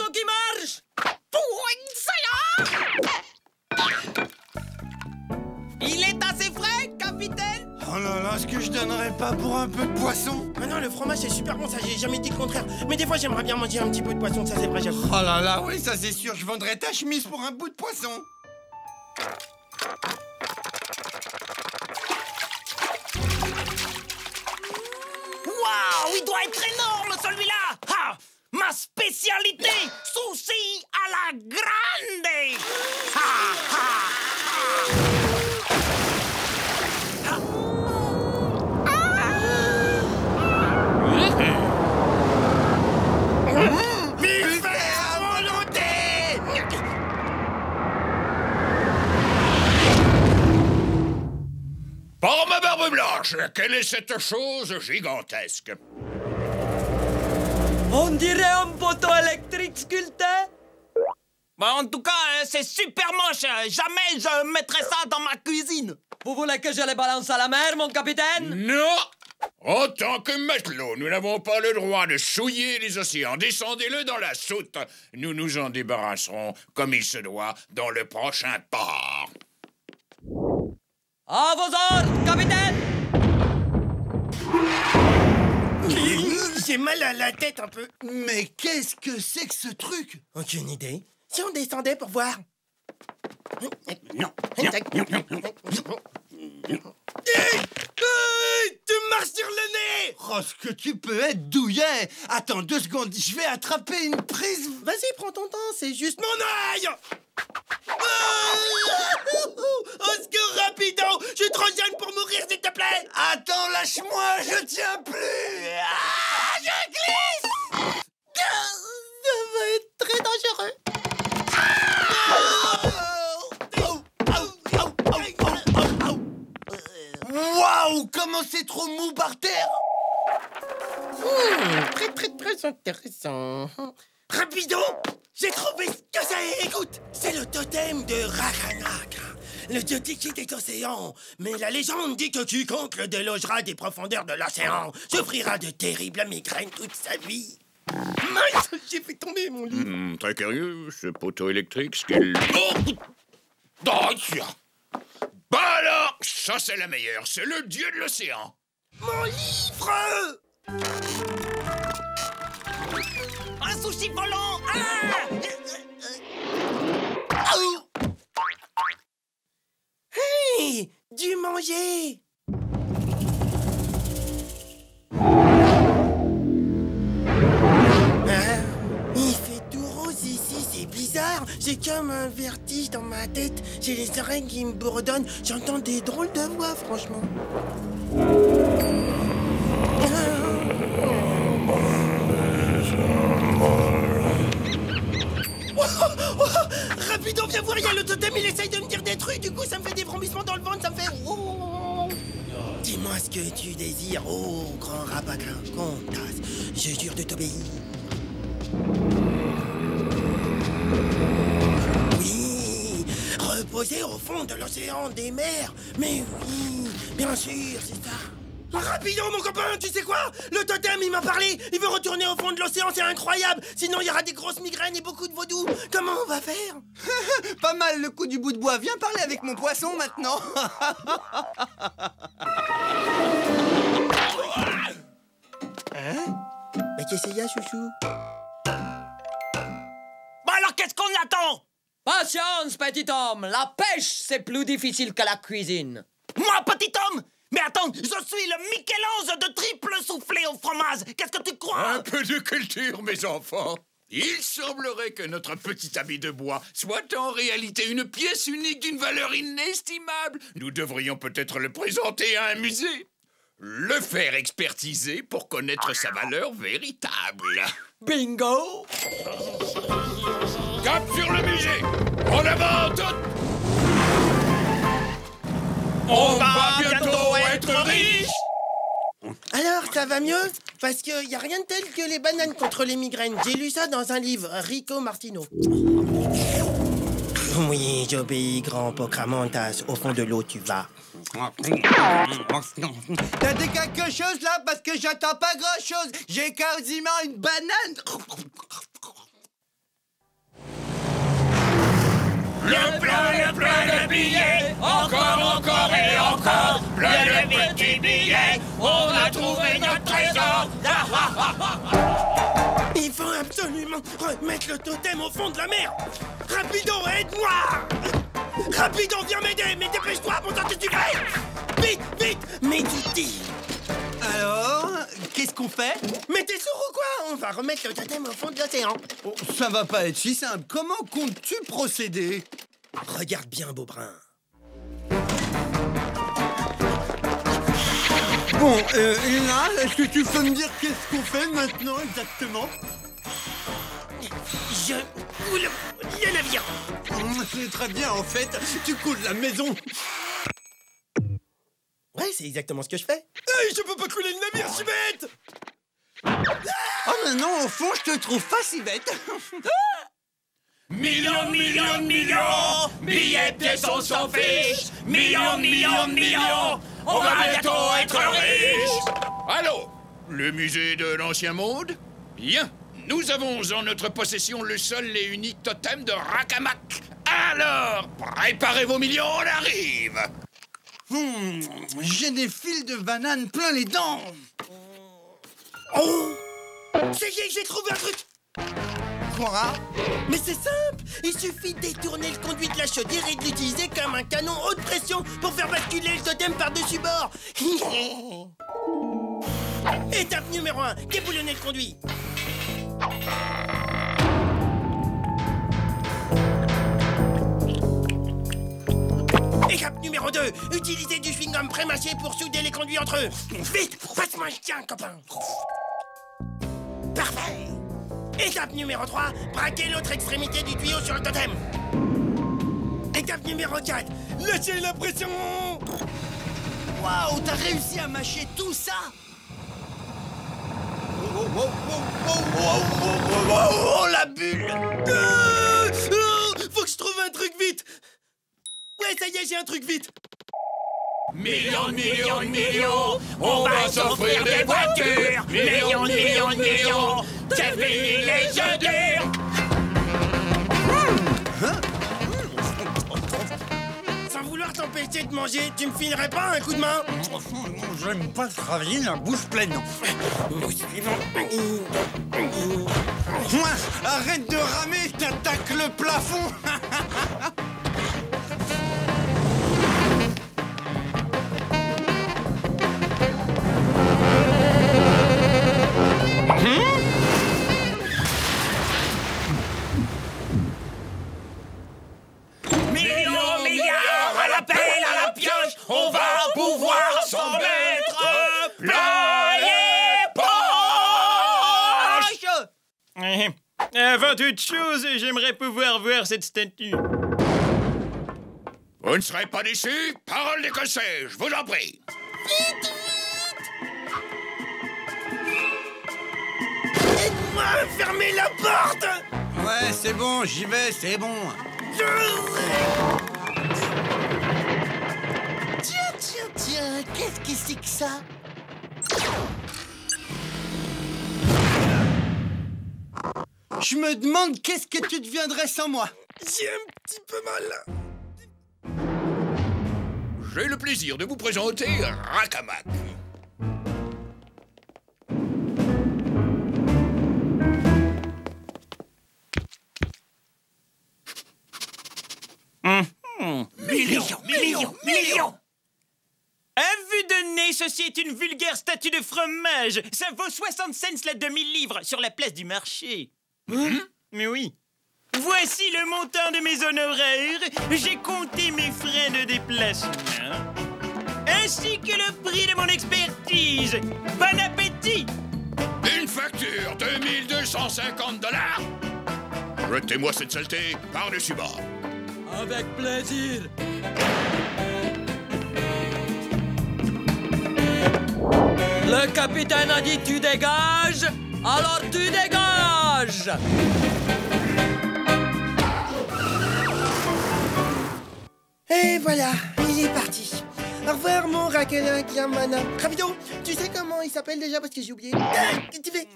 morceau qui marche. Il est assez frais, capitaine. Oh là là, est-ce que je donnerais pas pour un peu de poisson? Ah non, le fromage c'est super bon, ça j'ai jamais dit le contraire. Mais des fois j'aimerais bien manger un petit peu de poisson, ça c'est vrai, j'avoue. Oh là là, oui, ça c'est sûr, je vendrais ta chemise pour un bout de poisson. Waouh, il doit être énorme celui-là. Ah, ma spécialité, sushi à la grande. Ha, ha. Par ma barbe blanche, quelle est cette chose gigantesque? On dirait un poteau électrique sculpté. Bah, en tout cas, c'est super moche. Jamais je mettrais ça dans ma cuisine. Vous voulez que je les balance à la mer, mon capitaine? Non! En tant que matelot, nous n'avons pas le droit de souiller les océans. Descendez-le dans la soute. Nous nous en débarrasserons, comme il se doit, dans le prochain port. À vos ordres, capitaine. J'ai mal à la tête un peu. Mais qu'est-ce que c'est que ce truc? Aucune idée. Si on descendait pour voir. Non. Tu marches sur le nez. Oh, ce que tu peux être douillet! Attends 2 secondes, je vais attraper une prise. Vas-y, prends ton temps, c'est juste mon œil. Au secours, rapido. Je suis trop jeune pour mourir, s'il te plaît. Attends, lâche-moi, je tiens plus. Ah, je glisse. Ça va être très dangereux. Waouh, comment c'est trop mou par terre. Très intéressant. Rapido, j'ai trouvé ce que c'est. Écoute, c'est le totem de Rakanak, le dieu tiki des océans. Mais la légende dit que quiconque le délogera des profondeurs de l'océan souffrira de terribles migraines toute sa vie. Mince, j'ai fait tomber mon livre. Très curieux, ce poteau électrique, ce qu'il... Oh, tiens. Bah alors, ça c'est la meilleure, c'est le dieu de l'océan. Mon livre. Un sushi volant. Hey, du manger. Il fait tout rose ici, c'est bizarre. J'ai comme un vertige dans ma tête. J'ai les oreilles qui me bourdonnent. J'entends des drôles de voix, franchement. Rapido, viens voir, il y a le totem, il essaye de me dire des trucs. Du coup, ça me fait des vrombissements dans le ventre, ça me fait... Dis-moi ce que tu désires, oh grand rapaquin, comtasse. Je jure de t'obéir. Oui, reposer au fond de l'océan des mers. Mais oui, bien sûr, c'est ça. Rapido, mon copain, tu sais quoi? Le totem, il m'a parlé. Il veut retourner au fond de l'océan, c'est incroyable. Sinon, il y aura des grosses migraines et beaucoup de vaudou. Comment on va faire? Pas mal le coup du bout de bois. Viens parler avec mon poisson maintenant. Hein? Mais qu'est-ce qu'il y a, chouchou? Bah alors, qu'est-ce qu'on attend? Patience, petit homme. La pêche, c'est plus difficile que la cuisine. Moi, petit homme? Mais attends, je suis le Michel-Ange de triple soufflé au fromage. Qu'est-ce que tu crois? Un peu de culture, mes enfants. Il semblerait que notre petit habit de bois soit en réalité une pièce unique d'une valeur inestimable. Nous devrions peut-être le présenter à un musée. Le faire expertiser pour connaître sa valeur véritable. Bingo! Cap sur le musée! En avant, toutes! On va bientôt être riches! Alors, ça va mieux? Parce qu'il n'y a rien de tel que les bananes contre les migraines. J'ai lu ça dans un livre, Rico Martino. Oui, j'obéis, grand Pocramontas. Au fond de l'eau, tu vas. T'as dit quelque chose là? Parce que j'entends pas grand chose. J'ai quasiment une banane. Le plein de billets, encore et encore, plein de petits billets, on a trouvé notre trésor. Il faut absolument remettre le totem au fond de la mer. Rapido, aide-moi! Rapido, viens m'aider, mais dépêche-toi, bon sang, tu fais! Vite, vite, mets du tir. Alors, qu'est-ce qu'on fait? Mais t'es sourd ou quoi? On va remettre le totem au fond de l'océan. Oh, ça va pas être si simple. Comment comptes-tu procéder? Regarde bien, Beaubrun. Bon, et là, est-ce que tu peux me dire qu'est-ce qu'on fait maintenant exactement? Je coule le navire. C'est très bien, en fait. Tu coules la maison. Ouais, c'est exactement ce que je fais. Hey, je peux pas couler le navire, je suis bête! Oh, mais non, au fond, je te trouve pas si bête. Millions, billets, pièces, on s'en fiche. Millions, on va bientôt être riches. Allô, le musée de l'Ancien Monde? Bien, nous avons en notre possession le seul et unique totem de Rakamak. Alors, préparez vos millions, on arrive. J'ai des fils de banane plein les dents. Oh! Ça y est, j'ai trouvé un truc! Quoi? Mais c'est simple! Il suffit de détourner le conduit de la chaudière et de l'utiliser comme un canon haute pression pour faire basculer le totem par-dessus bord! Étape numéro 1, déboulonner le conduit! Étape numéro 2, utiliser du chewing-gum pré-mâché pour souder les conduits entre eux! Vite! Passe-moi le tien, copain! Parfait! Étape numéro 3, braquer l'autre extrémité du tuyau sur le totem. Étape numéro 4, lâchez la pression. Waouh, t'as réussi à mâcher tout ça? Oh, la bulle! Faut que je trouve un truc vite. Ouais, ça y est, j'ai un truc vite. Millions, on va s'offrir des voitures. Millions, c'est fini les œufs durs. Sans vouloir t'empêcher de manger, tu me filerais pas un coup de main? J'aime pas travailler la bouche pleine. Arrête de ramer, t'attaques le plafond. Milliards, à la pelle, à la pioche, on va pouvoir s'en mettre plein les poches. Avant toute chose, j'aimerais pouvoir voir cette statue. Vous ne serez pas déçus? Parole d'Écossais, je vous en prie. Aide-moi à fermer la porte. Ouais, c'est bon, j'y vais, c'est bon. Tiens, qu'est-ce que c'est que ça? Je me demande qu'est-ce que tu deviendrais sans moi. J'ai un petit peu mal. J'ai le plaisir de vous présenter Rakamak. Millions. À vue de nez, ceci est une vulgaire statue de fromage. Ça vaut 60 cents la demi-livre sur la place du marché. Mais oui. Voici le montant de mes honoraires. J'ai compté mes frais de déplacement, ainsi que le prix de mon expertise. Bon appétit! Une facture de 1250 $. Jetez-moi cette saleté par-dessus bord. Avec plaisir. Le capitaine a dit tu dégages, alors tu dégages. Et voilà, il est parti. Au revoir, mon Rakanak Yamana. Rapido, tu sais comment il s'appelle déjà parce que j'ai oublié. Tu fais...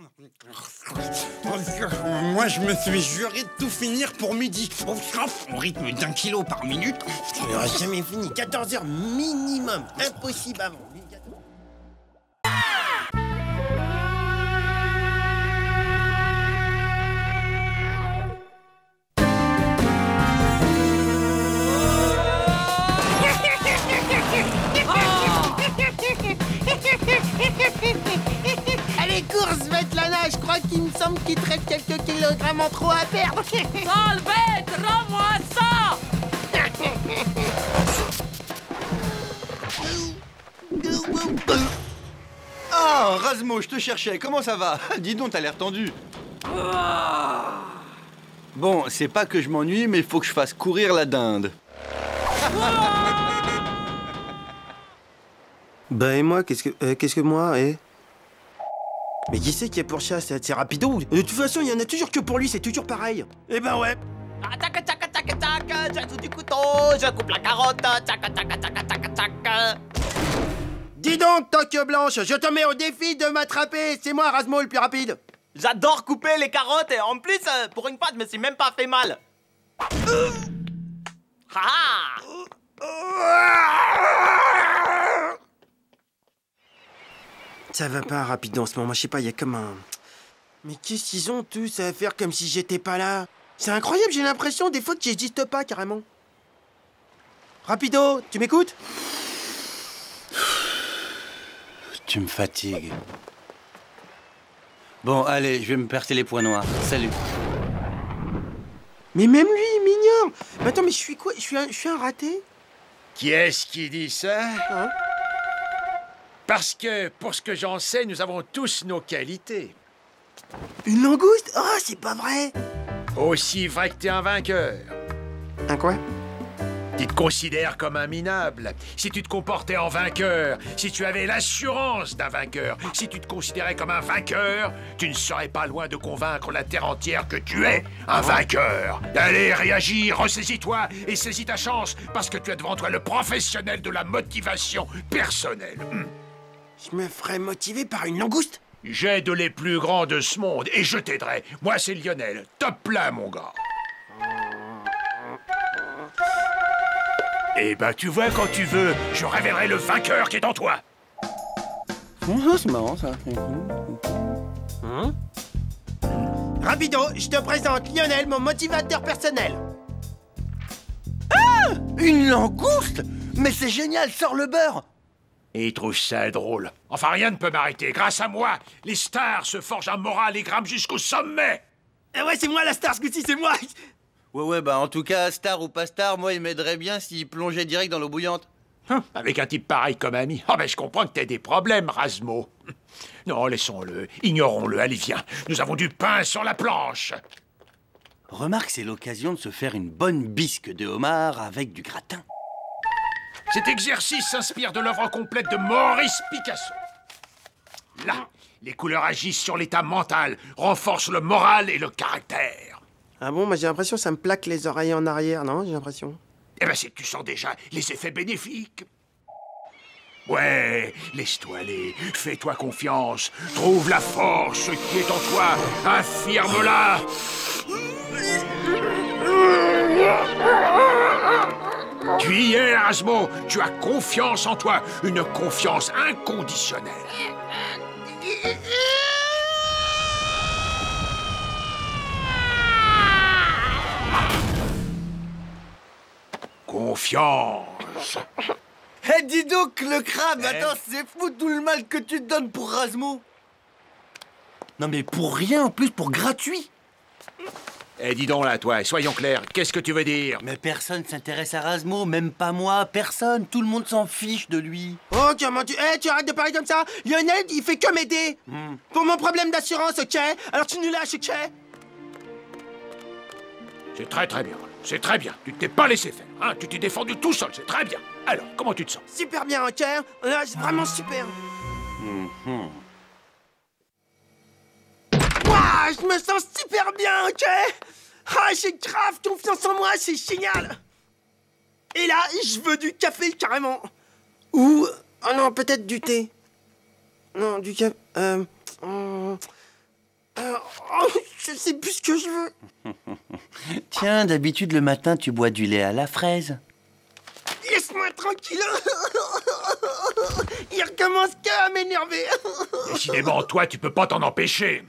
Ouais, Moi, je me suis juré de tout finir pour midi. Au rythme d'1 kilo par minute. Je n'aurai jamais fini. 14 heures minimum. Impossible avant. Allez, course, Svetlana, je crois qu'il me semble qu'il te reste quelques kilogrammes en trop à perdre. Salvette, rends-moi ça! Ah, Razmo, je te cherchais, comment ça va? Dis donc, t'as l'air tendu. Bon, c'est pas que je m'ennuie, mais il faut que je fasse courir la dinde. Bah et moi, qu'est-ce que moi, Mais qui c'est qui est pour ça? C'est Rapido. De toute façon, il y en a toujours que pour lui, c'est toujours pareil. Eh ben ouais. Tac, tac, tac, tac, j'ajoute du couteau, je coupe la carotte, tac, tac, tac, tac, tac. Dis donc, Toque Blanche, je te mets au défi de m'attraper. C'est moi, Razmo, le plus rapide. J'adore couper les carottes et en plus, pour une fois, je me suis même pas fait mal. Ça va pas rapide en ce moment, je sais pas, il y a comme un... Mais qu'est-ce qu'ils ont tous à faire comme si j'étais pas là? C'est incroyable, j'ai l'impression des fois que j'existe pas carrément. Rapido, tu m'écoutes? Tu me fatigues. Bon, allez, je vais me percer les points noirs. Salut. Mais même lui, il m'ignore. Mais attends, mais je suis quoi? Je suis un raté? Qui est-ce qui dit ça? Hein? Parce que, pour ce que j'en sais, nous avons tous nos qualités. Une langouste? Oh, c'est pas vrai. Aussi vrai que t'es un vainqueur. Un quoi? Tu te considères comme un minable. Si tu te comportais en vainqueur, si tu avais l'assurance d'un vainqueur, si tu te considérais comme un vainqueur, tu ne serais pas loin de convaincre la terre entière que tu es un vainqueur. Allez, réagis, ressaisis-toi et saisis ta chance, parce que tu as devant toi le professionnel de la motivation personnelle. Je me ferais motiver par une langouste? J'aide les plus grands de ce monde et je t'aiderai. Moi, c'est Lionel. Top là, mon gars. Eh ben, tu vois, quand tu veux, je révélerai le vainqueur qui est en toi. C'est marrant, ça. Rapido, je te présente Lionel, mon motivateur personnel. Ah! Une langouste? Mais c'est génial, sors le beurre. Et il trouve ça drôle. Enfin, rien ne peut m'arrêter. Grâce à moi, les stars se forgent un moral et grimpent jusqu'au sommet. Eh ouais, c'est moi la star, ce coup-ci, c'est moi. Ouais, bah en tout cas, star ou pas star, moi il m'aiderait bien s'il plongeait direct dans l'eau bouillante. Avec un type pareil comme ami. Oh, ben je comprends que t'aies des problèmes, Razmo. Non, laissons-le, ignorons-le, allez viens. Nous avons du pain sur la planche. Remarque, c'est l'occasion de se faire une bonne bisque de homard avec du gratin. Cet exercice s'inspire de l'œuvre complète de Maurice Picasso. Là, les couleurs agissent sur l'état mental, renforcent le moral et le caractère. Ah bon, moi j'ai l'impression que ça me plaque les oreilles en arrière, non? J'ai l'impression. Eh ben, c'est que tu sens déjà les effets bénéfiques. Ouais, laisse-toi aller, fais-toi confiance, trouve la force qui est en toi, affirme-la. Tu y es, Razmo, tu as confiance en toi, une confiance inconditionnelle. Confiance. Eh, dis donc, le crabe, attends, c'est fou tout le mal que tu te donnes pour Razmo. Non mais pour rien, en plus, pour gratuit. Eh, dis donc là, toi, soyons clairs, qu'est-ce que tu veux dire? Mais personne s'intéresse à Razmo, même pas moi, personne, tout le monde s'en fiche de lui. Oh, comment tu... tu arrêtes de parler comme ça. Lionel, il fait que m'aider. Pour mon problème d'assurance, ok? Alors tu nous lâches, ok? C'est très bien, c'est très bien. Tu t'es pas laissé faire, hein? Tu t'es défendu tout seul, c'est très bien. Alors, comment tu te sens? Super bien, ok? C'est vraiment super. Ouah, je me sens super bien, ok? Ah, j'ai grave confiance en moi, c'est génial. Et là, je veux du café, carrément. Ou... Oh non, peut-être du thé. Non, du café... Oh, Je sais plus ce que je veux. Tiens, d'habitude, le matin, tu bois du lait à la fraise. Laisse-moi tranquille. Il recommence qu'à m'énerver. Décidément, toi, tu peux pas t'en empêcher.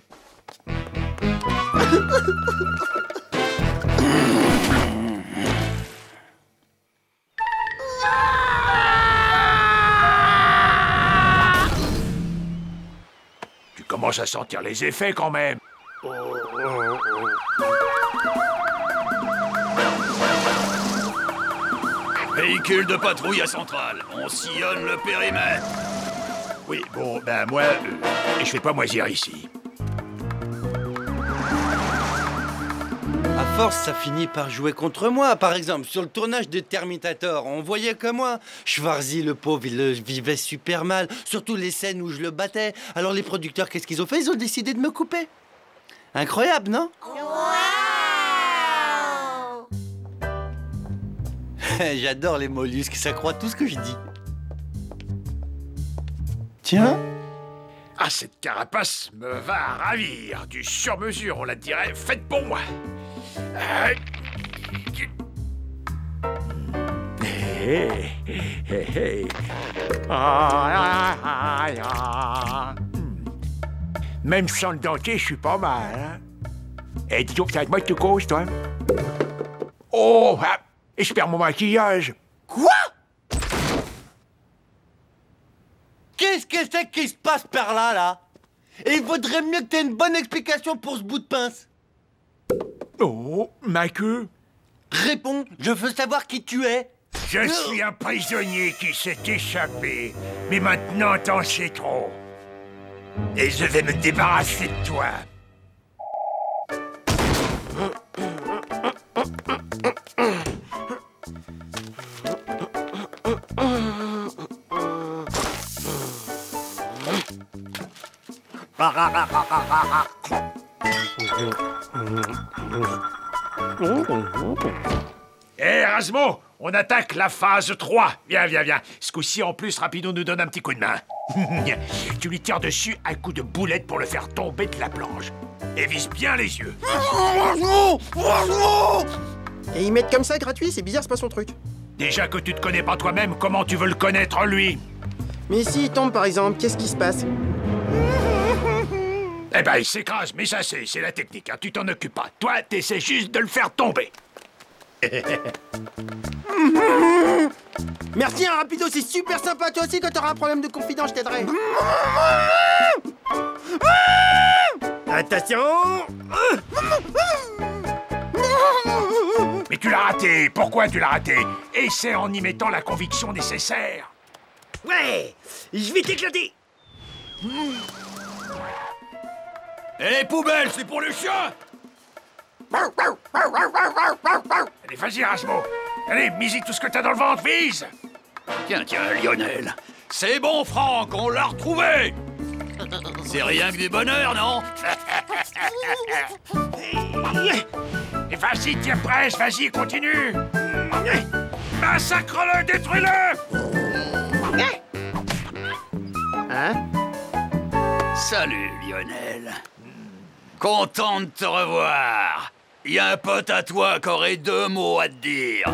Tu commences à sentir les effets quand même. Véhicule de patrouille à Centrale. On sillonne le périmètre. Oui, bon, ben moi, je fais pas moisir ici. À force, ça finit par jouer contre moi. Par exemple, sur le tournage de Terminator, on voyait que moi. Schwarzy, le pauvre, il le vivait super mal. Surtout les scènes où je le battais. Alors les producteurs, qu'est-ce qu'ils ont fait? Ils ont décidé de me couper. Incroyable, non? J'adore les mollusques, ça croit tout ce que je dis. Tiens. Ah, cette carapace me va à ravir. Du sur-mesure, on la dirait, faite pour moi. Même sans le dentier, je suis pas mal, hein? Eh, dis donc, ça va être moi que tu causes, toi? Oh, ah, et je perds mon maquillage. Quoi? Qu'est-ce que c'est qui se passe par là, là? Et il vaudrait mieux que t'aies une bonne explication pour ce bout de pince. Oh, ma queue. Réponds, je veux savoir qui tu es. Je suis un prisonnier qui s'est échappé. Mais maintenant, t'en sais trop. Et je vais me débarrasser de toi. Hé, Erasmo, on attaque la phase 3. Viens, viens, viens. Ce coup-ci, en plus, Rapido nous donne un petit coup de main. Tu lui tires dessus un coup de boulette pour le faire tomber de la planche. Et vise bien les yeux. Et ils mettent comme ça gratuit, c'est bizarre, c'est pas son truc. Déjà que tu te connais pas toi-même, comment tu veux le connaître, lui? Mais s'il tombe par exemple, qu'est-ce qui se passe? Eh ben, il s'écrase, mais ça, c'est la technique, hein. Tu t'en occupes pas. Toi, t'essaies juste de le faire tomber. Merci, hein, Rapido, c'est super sympa. Toi aussi, quand t'auras un problème de confidence, je t'aiderai. Attention. Mais tu l'as raté. Pourquoi tu l'as raté? Et c'est en y mettant la conviction nécessaire. Ouais, je vais t'éclater. Et les poubelles, c'est pour le chien. Allez, vas-y, Erasmo. Allez, mise tout ce que t'as dans le ventre, vise. Tiens, tiens, Lionel. C'est bon, Franck, on l'a retrouvé. C'est rien que du bonheur, non? Et vas-y, tire presse, vas-y, continue. Massacre-le, détruis-le. Hein? Salut, Lionel. Content de te revoir. Il y a un pote à toi qui aurait 2 mots à te dire.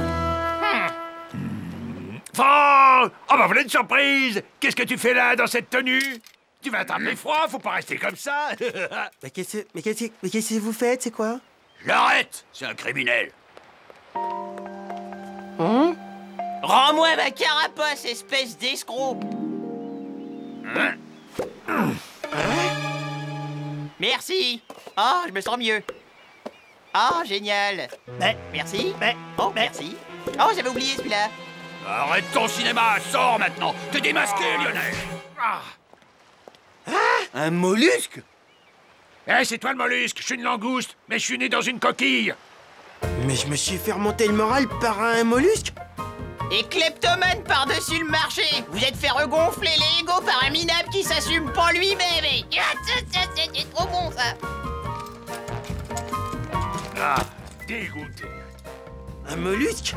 Franck! Oh bah voilà une surprise! Qu'est-ce que tu fais là, dans cette tenue? Tu vas attraper froid, faut pas rester comme ça. Mais qu'est-ce que vous faites, c'est quoi? L'arrête! C'est un criminel. Hein? Rends-moi ma carapace, espèce d'escroc! Merci! Oh, je me sens mieux. Oh, génial! Merci. Oh, merci. Oh, j'avais oublié celui-là. Arrête ton cinéma, sors maintenant. T'es démasqué, Lionel. Un mollusque? Eh, c'est toi le mollusque. Je suis une langouste, mais je suis né dans une coquille. Mais je me suis fait remonter le moral par un mollusque? Et kleptomane par-dessus le marché! Vous êtes fait regonfler les égos par un minable qui s'assume pas lui-même! C'est trop bon, ça! Ah, dégoûté. Un mollusque?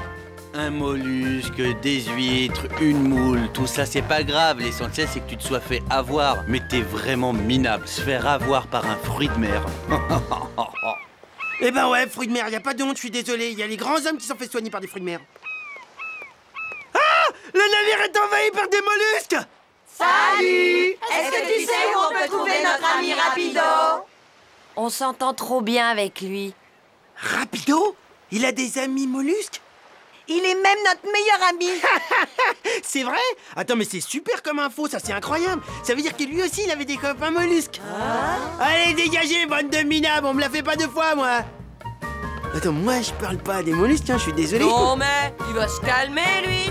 Un mollusque, des huîtres, une moule, tout ça c'est pas grave. L'essentiel c'est que tu te sois fait avoir. Mais t'es vraiment minable, se faire avoir par un fruit de mer. Eh ben ouais, fruits de mer, y a pas de honte, je suis désolé. Il y a les grands hommes qui sont fait soigner par des fruits de mer. Ah! Le navire est envahi par des mollusques! Salut! Est-ce que tu sais où on peut trouver notre ami Rapido? On s'entend trop bien avec lui. Rapido? Il a des amis mollusques? Il est même notre meilleur ami. C'est vrai? Attends, mais c'est super comme info, ça c'est incroyable. Ça veut dire que lui aussi il avait des copains mollusques. Allez, dégagez, bande de minables, on me la fait pas deux fois, moi. Attends, moi je parle pas des mollusques, hein, je suis désolé. Non mais, il va se calmer lui.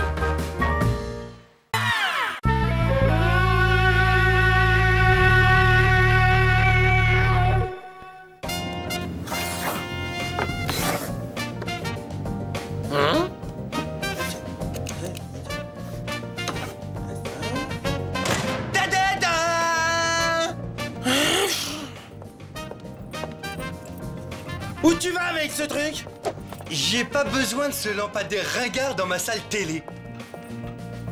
Où tu vas avec ce truc? J'ai pas besoin de ce lampadaire ringard dans ma salle télé.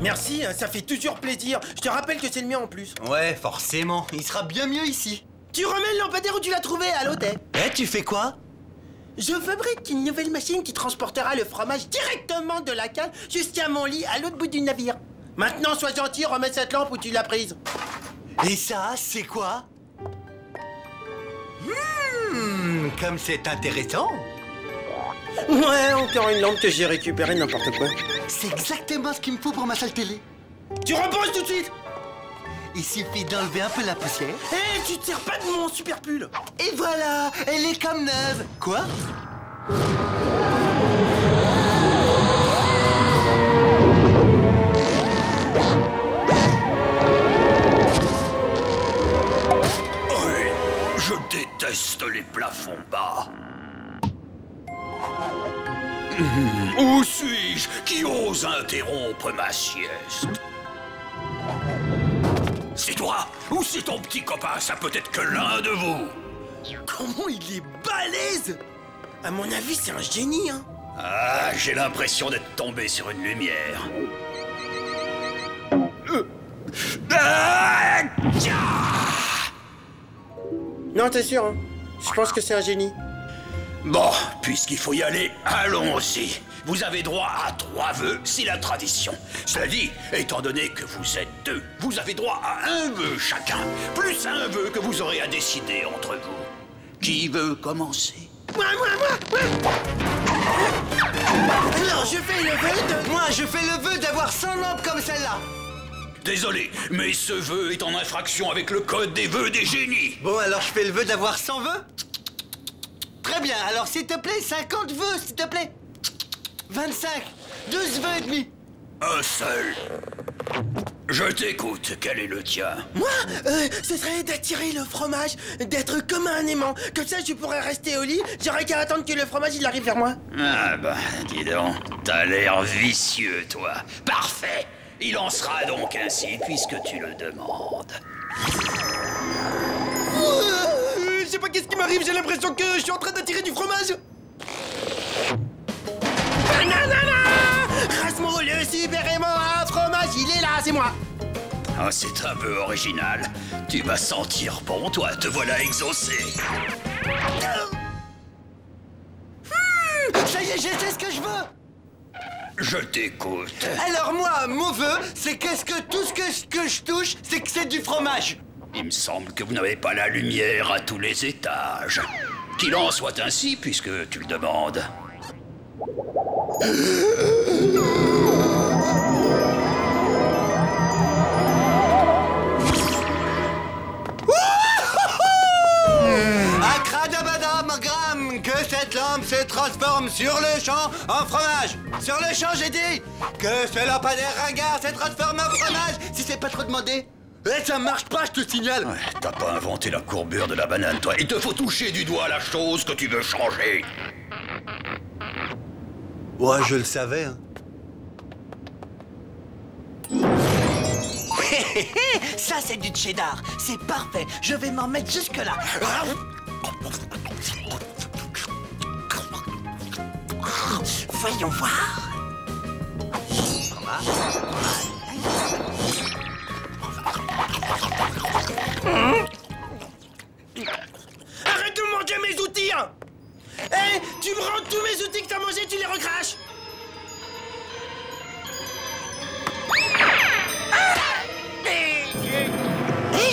Merci, hein, ça fait toujours plaisir. Je te rappelle que c'est le mien en plus. Ouais, forcément, il sera bien mieux ici. Tu remets le lampadaire où tu l'as trouvé, à l'hôtel. Eh, tu fais quoi? Je fabrique une nouvelle machine qui transportera le fromage directement de la cale jusqu'à mon lit à l'autre bout du navire. Maintenant, sois gentil, remets cette lampe où tu l'as prise. Et ça, c'est quoi? Comme c'est intéressant. Ouais, encore une lampe que j'ai récupérée n'importe quoi. C'est exactement ce qu'il me faut pour ma salle télé. Tu reposes tout de suite. Il suffit d'enlever un peu la poussière. Hé, tu te sers pas de mon super pull. Et voilà, elle est comme neuve. Quoi? Je déteste les plafonds bas. Où suis-je qui ose interrompre ma sieste? C'est toi ou c'est ton petit copain? Ça peut être que l'un de vous. Comment il est balèze! À mon avis, c'est un génie, hein. Ah, j'ai l'impression d'être tombé sur une lumière. Non, t'es sûr, hein? Je pense que c'est un génie. Bon, puisqu'il faut y aller, allons-y. Vous avez droit à 3 vœux, c'est la tradition. Cela dit, étant donné que vous êtes 2, vous avez droit à un vœu chacun, plus un vœu que vous aurez à décider entre vous. Qui veut commencer? Moi. Alors, je fais le vœu de... Moi, je fais le vœu d'avoir 100 lampes comme celle-là. Désolé, mais ce vœu est en infraction avec le code des vœux des génies. Bon, alors je fais le vœu d'avoir 100 vœux? Très bien, alors s'il te plaît, 50 vœux, s'il te plaît. 25, 12 vœux et demi. Un seul. Je t'écoute, quel est le tien? Moi, ce serait d'attirer le fromage, d'être comme un aimant. Comme ça, je pourrais rester au lit, j'aurais qu'à attendre que le fromage, il arrive vers moi. Ah bah, dis donc, t'as l'air vicieux, toi. Parfait. Il en sera donc ainsi, puisque tu le demandes. Je sais pas qu'est-ce qui m'arrive, j'ai l'impression que je suis en train d'attirer du fromage. Rasmo, le super aimant à fromage, il est là, c'est moi. Ah, c'est un peu original. Tu vas sentir bon, toi, te voilà exaucé. Ça y est, je sais ce que je veux. Je t'écoute. Alors moi, mon vœu, c'est tout ce que je touche, c'est que c'est du fromage. Il me semble que vous n'avez pas la lumière à tous les étages. Qu'il en soit ainsi, puisque tu le demandes. Akradabadamargram, que cette lampe se transforme sur le champ en fromage. Sur le champ, j'ai dit que ce lampadaire ringard se transforme en fromage. Si c'est pas trop demandé. Eh, ça marche pas, je te signale. Ouais, t'as pas inventé la courbure de la banane, toi. Il te faut toucher du doigt la chose que tu veux changer. Ouais, je le savais, hein. Ça, c'est du cheddar. C'est parfait. Je vais m'en mettre jusque-là. Voyons voir. Arrête de manger mes outils, hein. Hé, tu me rends tous mes outils que t'as mangés, tu les recraches.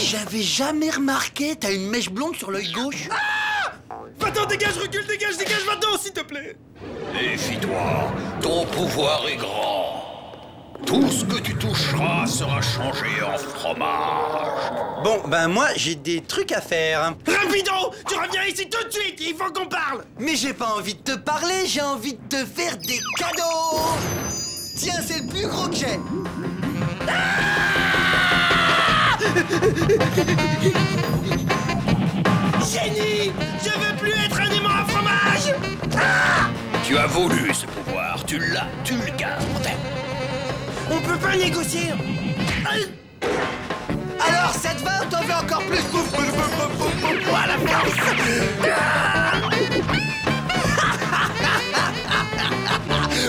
J'avais jamais remarqué, t'as une mèche blonde sur l'œil gauche. Va-t'en, dégage, recule, dégage, va-t'en, s'il te plaît. Méfie-toi, ton pouvoir est grand. Tout ce que tu toucheras sera changé en fromage. Bon, ben moi, j'ai des trucs à faire. Rapido, tu reviens ici tout de suite, il faut qu'on parle. Mais j'ai pas envie de te parler, j'ai envie de te faire des cadeaux. Tiens, c'est le plus gros que j'ai. Génie, je veux plus être un aimant à fromage. Tu as voulu ce pouvoir, tu l'as, tu le gardes. On peut pas négocier. Alors, ça te va ou t'en veux encore plus? Voilà,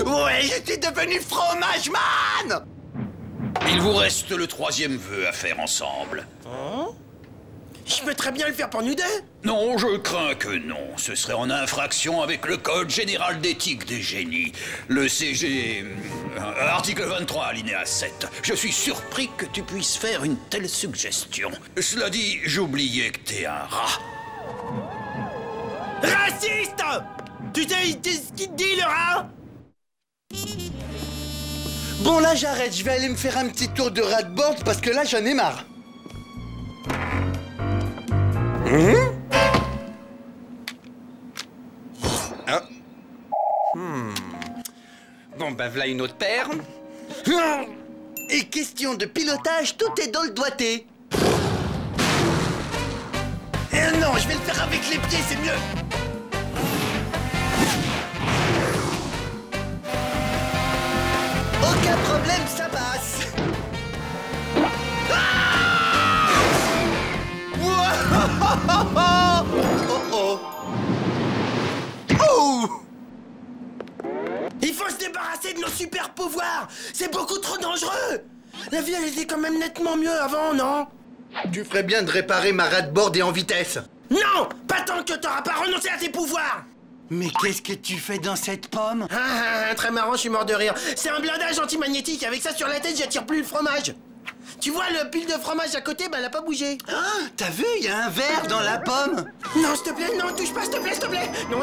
Ouais, je suis devenu fromage man. Il vous reste le troisième vœu à faire ensemble. Je peux très bien le faire pour nous deux. Non, je crains que non. Ce serait en infraction avec le Code général d'éthique des génies. Le CG... article 23, alinéa 7. Je suis surpris que tu puisses faire une telle suggestion. Cela dit, j'oubliais que t'es un rat. Raciste. Tu sais ce qu'il te dit, le rat? Bon, là, j'arrête. Je vais aller me faire un petit tour de rat-board parce que là, j'en ai marre. Ah. Bon, ben voilà une autre paire. Et question de pilotage, tout est dans le doigté. Non, je vais le faire avec les pieds, c'est mieux. Aucun problème, ça passe. Il faut se débarrasser de nos super pouvoirs. C'est beaucoup trop dangereux. La vie, elle était quand même nettement mieux avant, non? Tu ferais bien de réparer ma rat-board et en vitesse. Non, pas tant que t'auras pas renoncé à tes pouvoirs. Mais qu'est-ce que tu fais dans cette pomme? Très marrant, je suis mort de rire. C'est un blindage antimagnétique. Avec ça sur la tête, j'attire plus le fromage. Tu vois, le pile de fromage à côté, elle a pas bougé. T'as vu, il y a un verre dans la pomme. Non, s'il te plaît, non, touche pas, s'il te plaît, s'il te plaît. Non.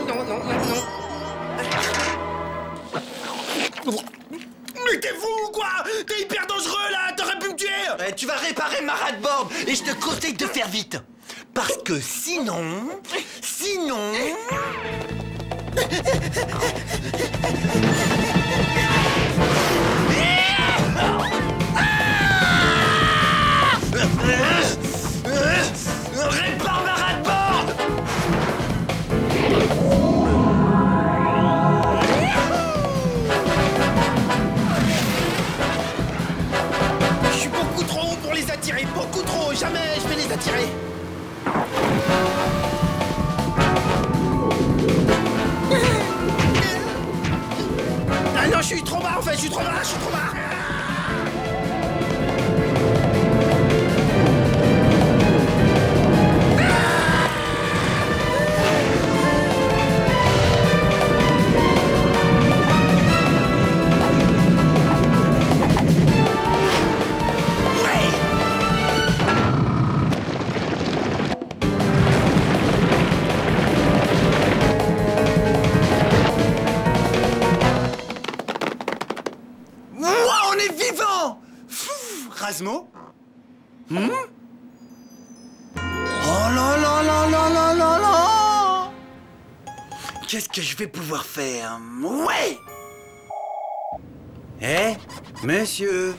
Mais t'es fou ou quoi? T'es hyper dangereux, là. T'aurais pu me tuer. Tu vas réparer ma rat-board et je te conseille de faire vite. Parce que sinon... Répare ma rat-board. Je suis beaucoup trop haut pour les attirer, beaucoup trop. Jamais je vais les attirer. Ah non, je suis trop bas en fait, je suis trop bas. Rasmo? Oh là. Qu'est-ce que je vais pouvoir faire? Ouais! Monsieur.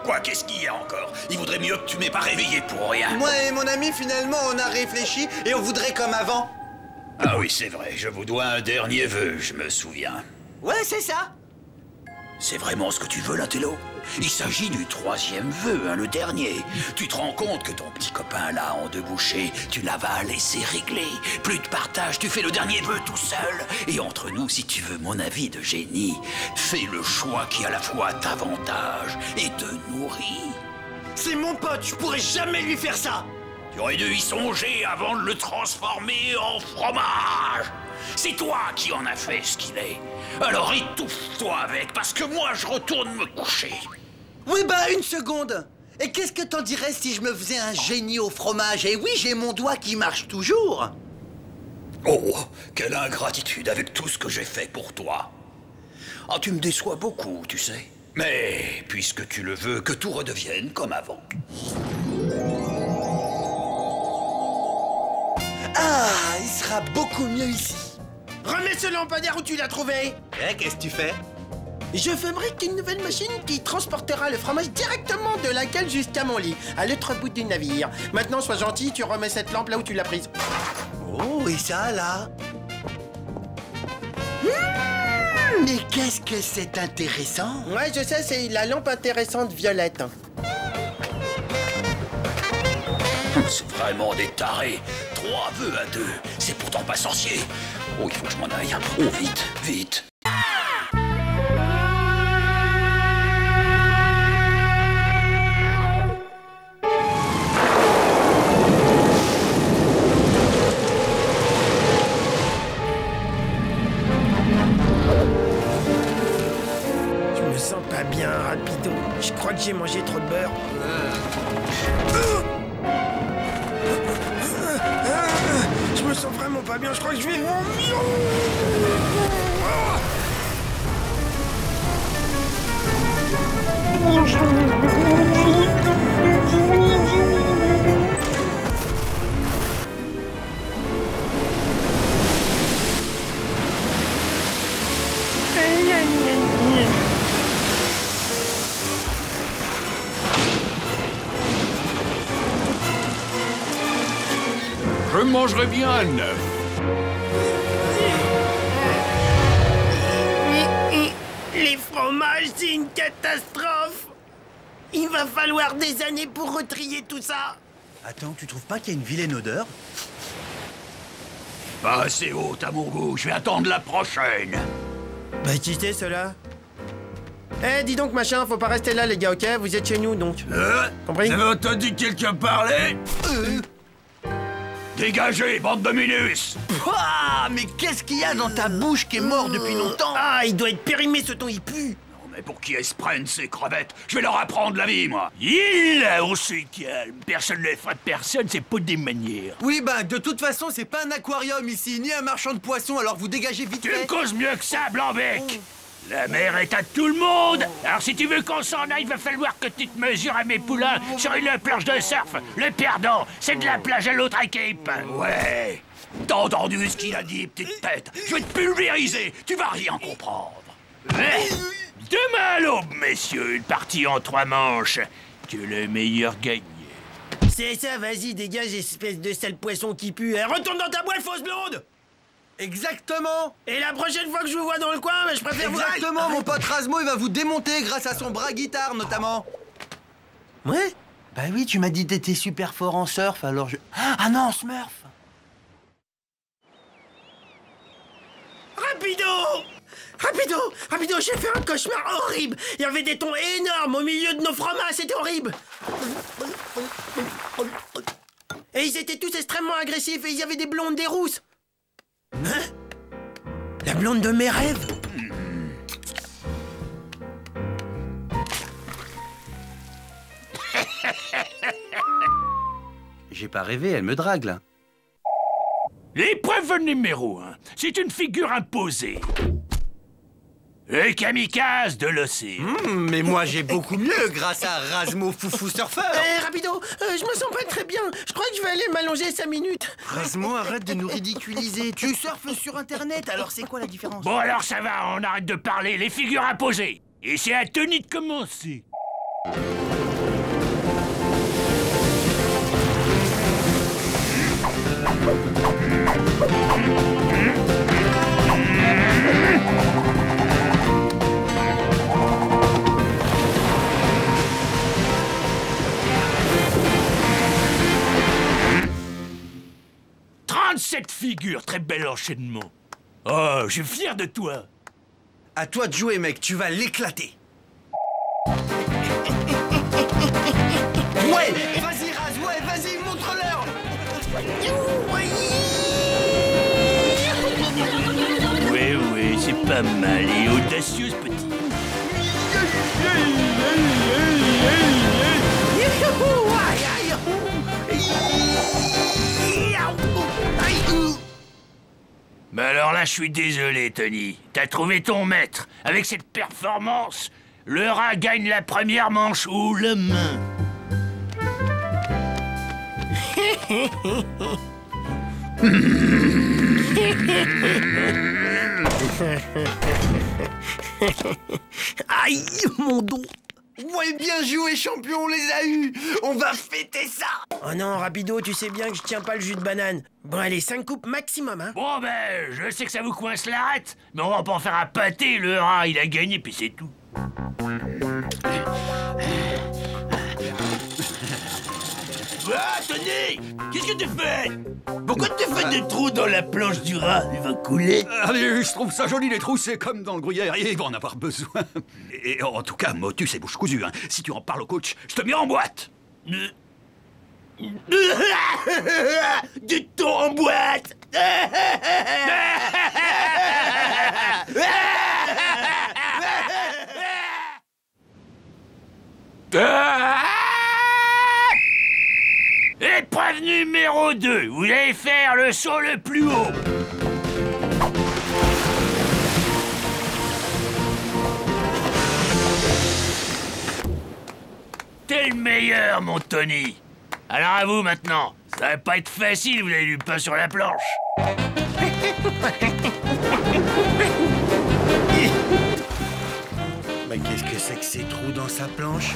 Quoi, qu'est-ce qu'il y a encore? Il vaudrait mieux que tu m'aies pas réveillé pour rien. Moi et mon ami, finalement, on a réfléchi et on voudrait comme avant. Ah oui, c'est vrai, je vous dois un dernier vœu, je me souviens. Ouais, c'est ça. C'est vraiment ce que tu veux, l'intello? Il s'agit du 3e vœu, hein, le dernier. Tu te rends compte que ton petit copain là, en 2 bouchées, tu l'avales et c'est réglé. Plus de partage, tu fais le dernier vœu tout seul. Et entre nous, si tu veux mon avis de génie, fais le choix qui à la fois t'avantage et te nourrit. C'est mon pote, je pourrais jamais lui faire ça. Tu aurais dû y songer avant de le transformer en fromage. C'est toi qui en as fait ce qu'il est. Alors étouffe-toi avec, parce que moi je retourne me coucher. Oui, bah, une seconde. Et qu'est-ce que t'en dirais si je me faisais un génie au fromage? Et oui, j'ai mon doigt qui marche toujours. Oh, quelle ingratitude avec tout ce que j'ai fait pour toi. Ah, tu me déçois beaucoup, tu sais. Mais, puisque tu le veux, que tout redevienne comme avant. Ah, il sera beaucoup mieux ici. Remets ce lampadaire où tu l'as trouvé. Eh, qu'est-ce que tu fais? Je fabrique une nouvelle machine qui transportera le fromage directement de la cale jusqu'à mon lit, à l'autre bout du navire. Maintenant, sois gentil, tu remets cette lampe là où tu l'as prise. Oh, et ça, là? Mais qu'est-ce que c'est intéressant? Ouais, je sais, c'est la lampe intéressante violette. C'est vraiment des tarés. 3 vœux à 2. C'est pourtant pas sorcier. Oh, il faut que je m'en aille. Oh, vite, vite. Je me sens pas bien, rapido. Je crois que j'ai mangé trop de beurre. Je me sens vraiment pas bien, je crois que je vais vomir. Je mangerai bien un œuf. Les fromages, c'est une catastrophe. Il va falloir des années pour retrier tout ça. Attends, tu trouves pas qu'il y a une vilaine odeur? Pas assez haute à mon goût. Je vais attendre la prochaine. Bah, qui c'est, cela? Eh, dis donc, machin, faut pas rester là, les gars, ok? Vous êtes chez nous, donc. Compris? Vous avez entendu quelqu'un parler? Dégagez, bande de minus! Pouah, mais qu'est-ce qu'il y a dans ta bouche qui est mort depuis longtemps? Ah, il doit être périmé, ce ton, il pue. Non, mais pour qui est-ce prennent ces crevettes? Je vais leur apprendre la vie, moi! On se calme. Personne ne frappe personne, c'est pas des manières. Oui, bah, de toute façon, c'est pas un aquarium ici, ni un marchand de poissons, alors vous dégagez vite Tu me fait. causes mieux que ça, Blanc-Bec! La mer est à tout le monde! Alors si tu veux qu'on s'en aille, il va falloir que tu te mesures à mes poulains sur une planche de surf. Le perdant, c'est de la plage à l'autre équipe. Ouais! T'as entendu ce qu'il a dit, petite tête? Je vais te pulvériser, tu vas rien comprendre. Ouais. Demain à l'aube, messieurs, une partie en 3 manches. Que le meilleur gagne. C'est ça, vas-y, dégage, espèce de sale poisson qui pue. Eh, retourne dans ta boîte, fausse blonde! Exactement. Et la prochaine fois que je vous vois dans le coin, je préfère vous... Exactement, mon pote Razmo, il va vous démonter grâce à son bras guitare, notamment. Ouais? Bah oui, tu m'as dit que t'étais super fort en surf, alors je... Ah non, Smurf. Rapido, j'ai fait un cauchemar horrible. Il y avait des thons énormes au milieu de nos fromages, c'était horrible. Et ils étaient tous extrêmement agressifs et il y avait des blondes, des rousses. Hein? La blonde de mes rêves? J'ai pas rêvé, elle me drague, là. L'épreuve numéro 1, c'est une figure imposée. Le kamikaze de l'océan. Mais moi, j'ai beaucoup mieux grâce à Razmo Foufou Surfeur. Rapido, je me sens pas très bien. Je crois que je vais aller m'allonger 5 minutes. Razmo, arrête de nous ridiculiser. Tu surfes sur Internet, alors c'est quoi la différence? Bon alors ça va, on arrête de parler, les figures imposées. Et c'est à Tony de commencer. Regarde cette figure, très bel enchaînement. Oh, je suis fier de toi. À toi de jouer, mec, tu vas l'éclater. Ouais, vas-y, Raz, ouais, vas-y, montre-leur. Oui, c'est pas mal et audacieuse, petit. Mais alors là, je suis désolé, Tony. T'as trouvé ton maître. Avec cette performance, le rat gagne la première manche haut la main. Aïe, mon dos. Ouais, bien joué, champion, on les a eus. On va fêter ça. Oh non, Rapido, tu sais bien que je tiens pas le jus de banane. Bon, allez, 5 coupes maximum, hein. Bon, ben, je sais que ça vous coince l'arête, mais on va pas en faire un pâté, le rat, il a gagné, puis c'est tout. Ah, Tony! Qu'est-ce que tu fais? Pourquoi tu fais des trous dans la planche du rat? Il va couler. Allez, je trouve ça joli, les trous, c'est comme dans le gruyère, et il va en avoir besoin. Et en tout cas, Motus et bouche cousue, hein. Si tu en parles au coach, je te mets en boîte. Du thon en boîte. Épreuve numéro 2, vous allez faire le saut le plus haut. T'es le meilleur, mon Tony. Alors à vous maintenant. Ça va pas être facile, vous avez du pain sur la planche. Mais qu'est-ce que c'est que ces trous dans sa planche?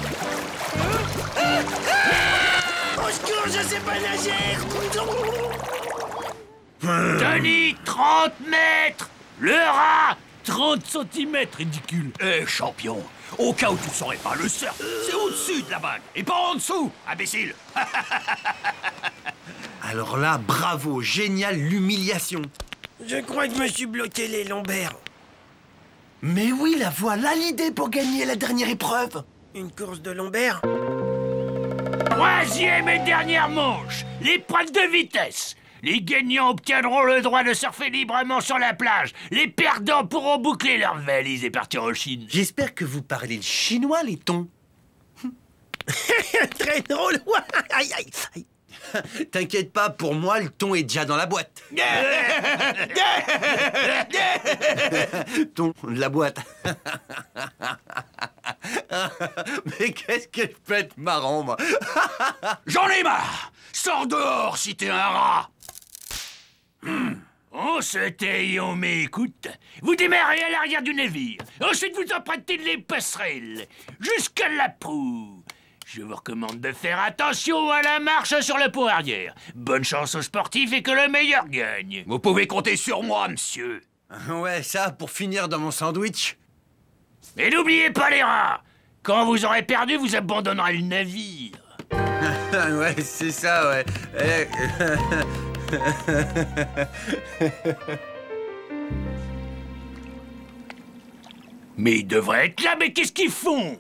Au secours, je sais pas nager. Tony, 30 mètres. Le rat, 30 centimètres, ridicule. Champion, au cas où tu ne saurais pas, le surf, c'est au-dessus de la bague, et pas en dessous, imbécile. Alors là, bravo, génial, l'humiliation. Je crois que je me suis bloqué les lombaires. Mais oui, la voilà l'idée pour gagner la dernière épreuve. Une course de lombaires? Troisième et dernière manche, l'épreuve de vitesse. Les gagnants obtiendront le droit de surfer librement sur la plage. Les perdants pourront boucler leurs valises et partir en Chine. J'espère que vous parlez le chinois, les thons. Très drôle. Aïe, aïe, aïe. T'inquiète pas, pour moi, le thon est déjà dans la boîte. Thon, de la boîte. Mais qu'est-ce que je peux être marrant, moi. J'en ai marre. Sors dehors si t'es un rat. On se tait et on m'écoute. Vous démarrez à l'arrière du navire. Ensuite, vous empruntez les passerelles jusqu'à la proue. Je vous recommande de faire attention à la marche sur le pont arrière. Bonne chance aux sportifs et que le meilleur gagne. Vous pouvez compter sur moi, monsieur. Ouais, ça, pour finir dans mon sandwich. Et n'oubliez pas les rats. Quand vous aurez perdu, vous abandonnerez le navire. Ouais, c'est ça, ouais. Mais ils devraient être là, mais qu'est-ce qu'ils font?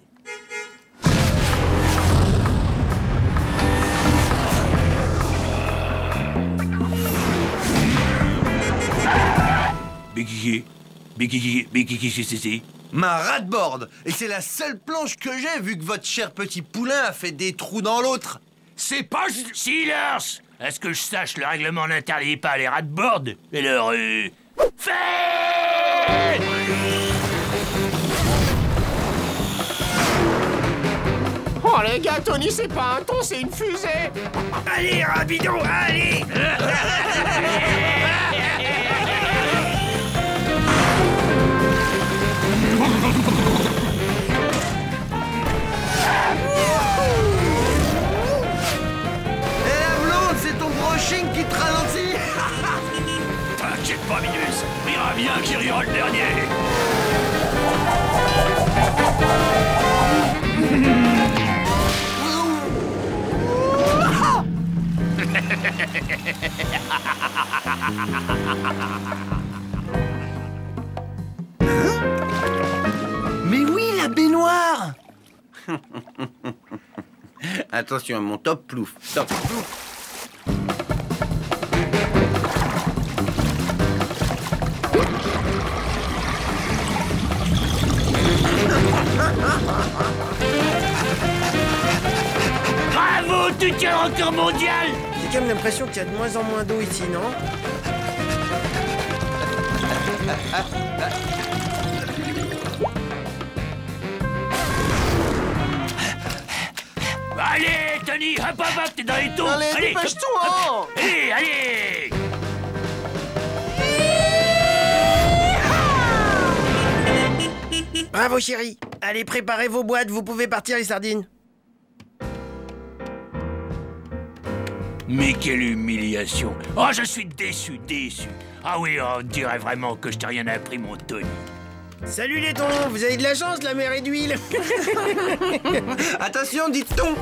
Mais qu'est-ce que c'est? Ma ratboard. Et c'est la seule planche que j'ai, vu que votre cher petit poulain a fait des trous dans l'autre. C'est pas... Silence! À ce que je sache, le règlement n'interdit pas les ratboards. Et leur... Faites! Oh les gars, Tony, c'est pas un thon, c'est une fusée. Allez, Rapido, allez. Qui te ralentit. T'inquiète pas, Minus. Rira bien qui rira le dernier. Mais oui, la baignoire. Attention à mon top plouf. Top plouf. Bravo, tu tiens un record mondial. J'ai quand même l'impression qu'il y a de moins en moins d'eau ici, non? Allez, Tony, hop, hop, hop, t'es dans les taux. Allez, dépêche-toi. Allez, allez. Bravo, chérie. Allez, préparez vos boîtes, vous pouvez partir, les sardines. Mais quelle humiliation! Oh, je suis déçu, déçu! Ah oui, on dirait vraiment que je t'ai rien appris, mon Tony. Salut les thons, vous avez de la chance, la mer est d'huile. Attention, dites thon.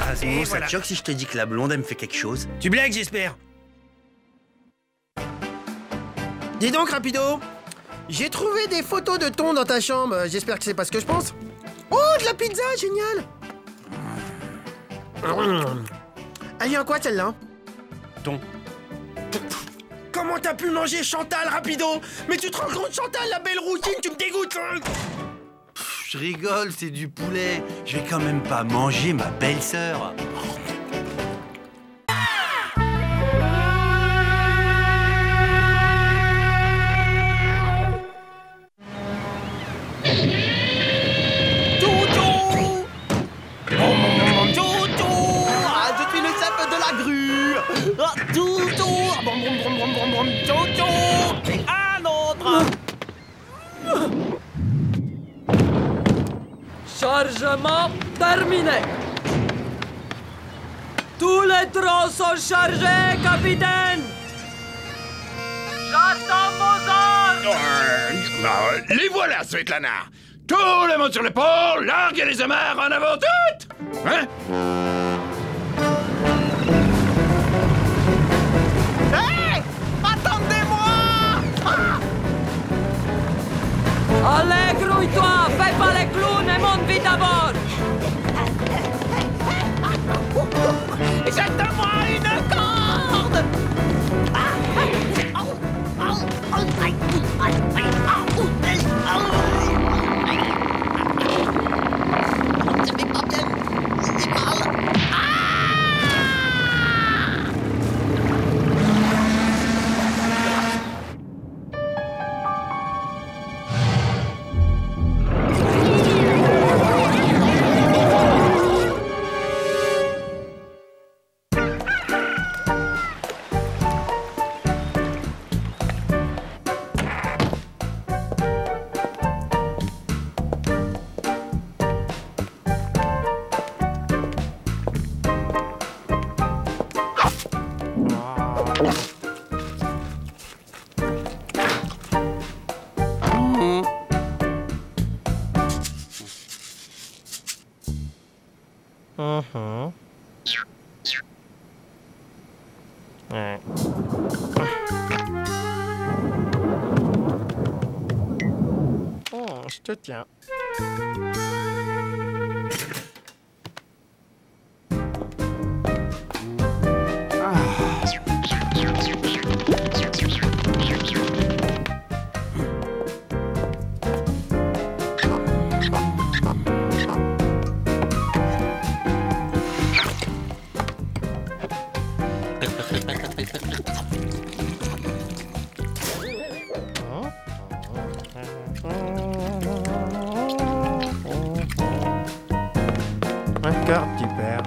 Ah, c'est bon, ça te choque si je te dis que la blonde, elle me fait quelque chose? Tu blagues, j'espère. Dis donc, Rapido, j'ai trouvé des photos de thon dans ta chambre. J'espère que c'est pas ce que je pense. Oh, de la pizza, génial. Elle vient quoi, celle-là? Thon. Comment t'as pu manger Chantal, Rapido? Mais tu te rends compte, Chantal, la belle routine, tu me dégoûtes. Je rigole, c'est du poulet. Je vais quand même pas manger ma belle-sœur. Chargement terminé. Tous les trons sont chargés, capitaine. J'attends vos ordres. Les voilà, Svetlana. Tout le monde sur le pont, larguez les amarres en avant toutes. Hein? Hé! Attendez-moi! Allez, grouille-toi, fais pas les clowns et monte vite à bord. Jette-moi une corde! Ouais. Oh, je te tiens. Encore, tu perds.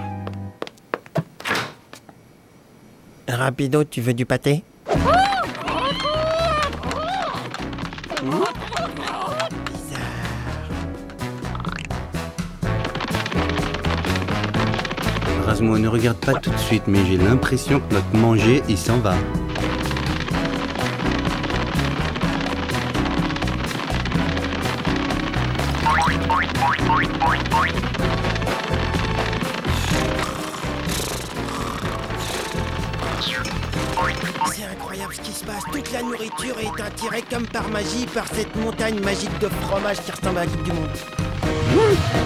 Rapido, tu veux du pâté? Rasmo, ne regarde pas tout de suite, mais j'ai l'impression que notre manger, il s'en va. C'est incroyable ce qui se passe. Toute la nourriture est attirée comme par magie par cette montagne magique de fromage qui ressemble à la Coupe du Monde.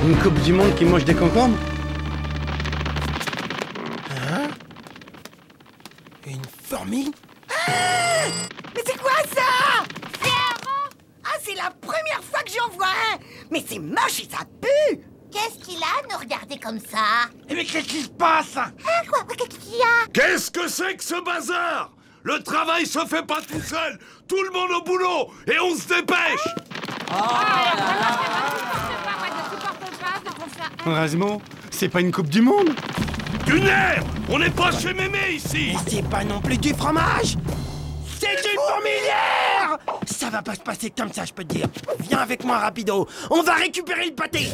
Une coupe du monde qui mange des concombres? Hein? Une fourmi? Mais c'est quoi ça? C'est un rang? Ah, c'est la première fois que j'en vois un. Mais c'est moche et ça pue. Qu'est-ce qu'il a à nous regarder comme ça? Mais qu'est-ce qui se passe? Quoi? Qu'est-ce qu'il y a? Qu'est-ce que c'est que ce bazar? Le travail se fait pas tout seul. Tout le monde au boulot et on se dépêche. Rasmo, c'est pas une coupe du monde? Du nerf! On n'est pas chez Mémé ici. Et c'est pas non plus du fromage. C'est une fourmilière! Ça va pas se passer comme ça, je peux te dire. Viens avec moi, rapido. On va récupérer le pâté.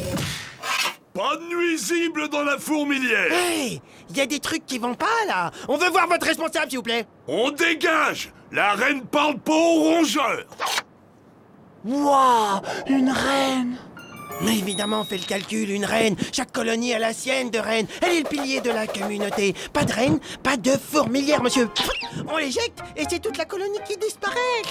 Pas de nuisible dans la fourmilière. Hey, il y a des trucs qui vont pas, là. On veut voir votre responsable, s'il vous plaît. On dégage. La reine parle pas aux rongeurs. Waouh, une reine. Mais évidemment, on fait le calcul, une reine. Chaque colonie a la sienne de reine. Elle est le pilier de la communauté. Pas de reine, pas de fourmilière, monsieur. On l'éjecte et c'est toute la colonie qui disparaît.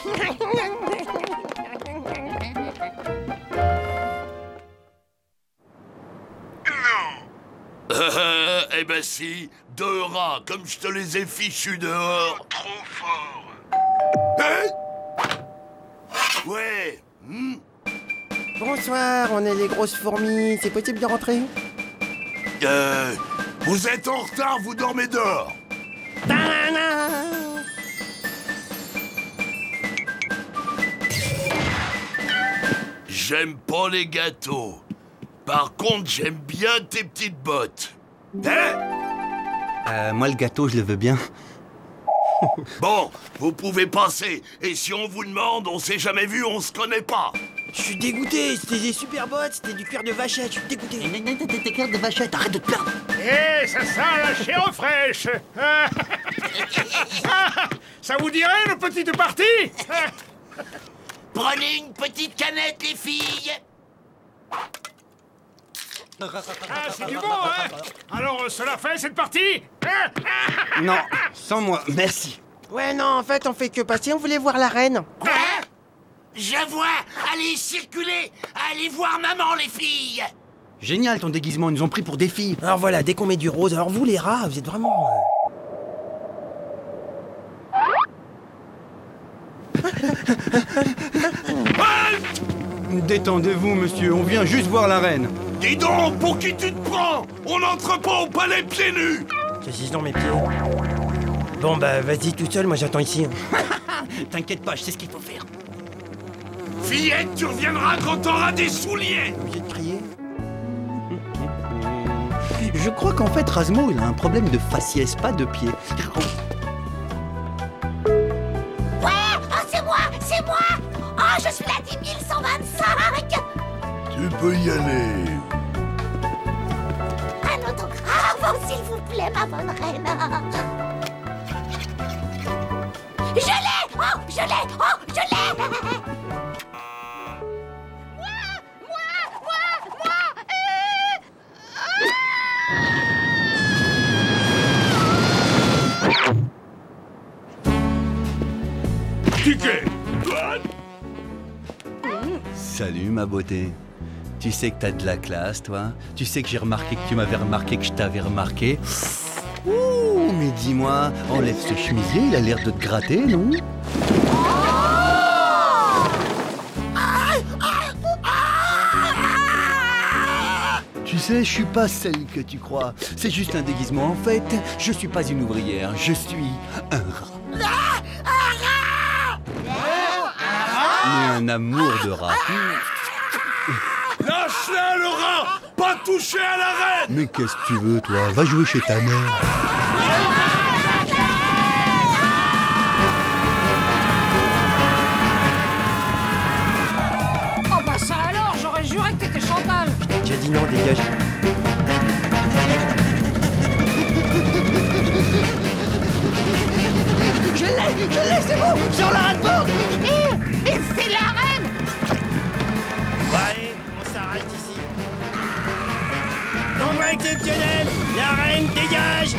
Eh ben si, 2 rats, comme je te les ai fichus dehors. Trop fort. Hein? Ouais. Bonsoir, on est les grosses fourmis. C'est possible de rentrer? Vous êtes en retard, vous dormez dehors. J'aime pas les gâteaux. Par contre, j'aime bien tes petites bottes. Hein? Moi, le gâteau, je le veux bien. Bon, vous pouvez passer. Et si on vous demande, on s'est jamais vu, on se connaît pas. Je suis dégoûté. C'était des super bottes, c'était du cuir de vachette. Je suis dégoûté. T'es cuir de vachette, arrête de te perdre. Eh, ça sent la chair fraîche. Ça vous dirait, une petite partie? Prenez une petite canette, les filles. Ah, c'est du bon, hein? Alors, cela fait cette partie? Non, sans moi, merci. Ouais, non, en fait, on fait que passer. On voulait voir la reine. Quoi? Je vois. Allez, circulez. Allez voir maman, les filles. Génial, ton déguisement, ils nous ont pris pour des filles. Alors voilà, dès qu'on met du rose, alors vous les rats, vous êtes vraiment... Détendez-vous, monsieur, on vient juste voir la reine. Dis donc, pour qui tu te prends? On n'entre pas au palais pieds nus. Qu'est-ce qu'ils ont, mes pieds? Bon, bah, vas-y tout seul, moi j'attends ici. T'inquiète pas, je sais ce qu'il faut faire. Fillette, tu reviendras quand t'auras des souliers. Obligé de crier. Je crois qu'en fait, Rasmo, il a un problème de faciès, pas de pied. Ouais, oh, c'est moi, c'est moi. Oh, je suis la 10 125. Tu peux y aller. Un autographe, s'il vous plaît, ma bonne reine. Je l'ai. Oh, je l'ai. Oh, je l'ai. Ticket. Salut, ma beauté. Tu sais que t'as de la classe, toi. Tu sais que j'ai remarqué que tu m'avais remarqué que je t'avais remarqué. Ouh, mais dis-moi, enlève ce chemisier, il a l'air de te gratter, non? Tu sais, je suis pas celle que tu crois. C'est juste un déguisement. En fait, je suis pas une ouvrière, je suis un rat. Mais un amour de rat. Lâche-la, le rat. Pas toucher à la reine. Mais qu'est-ce que tu veux, toi? Va jouer chez ta mère. Oh bah ça alors, j'aurais juré que t'étais Chantal. J'ai dit non, dégage. Je l'ai, c'est bon. Sur la reine. Et c'est la reine. Bon, allez, on s'arrête ici. Convoi exceptionnel, la reine dégage.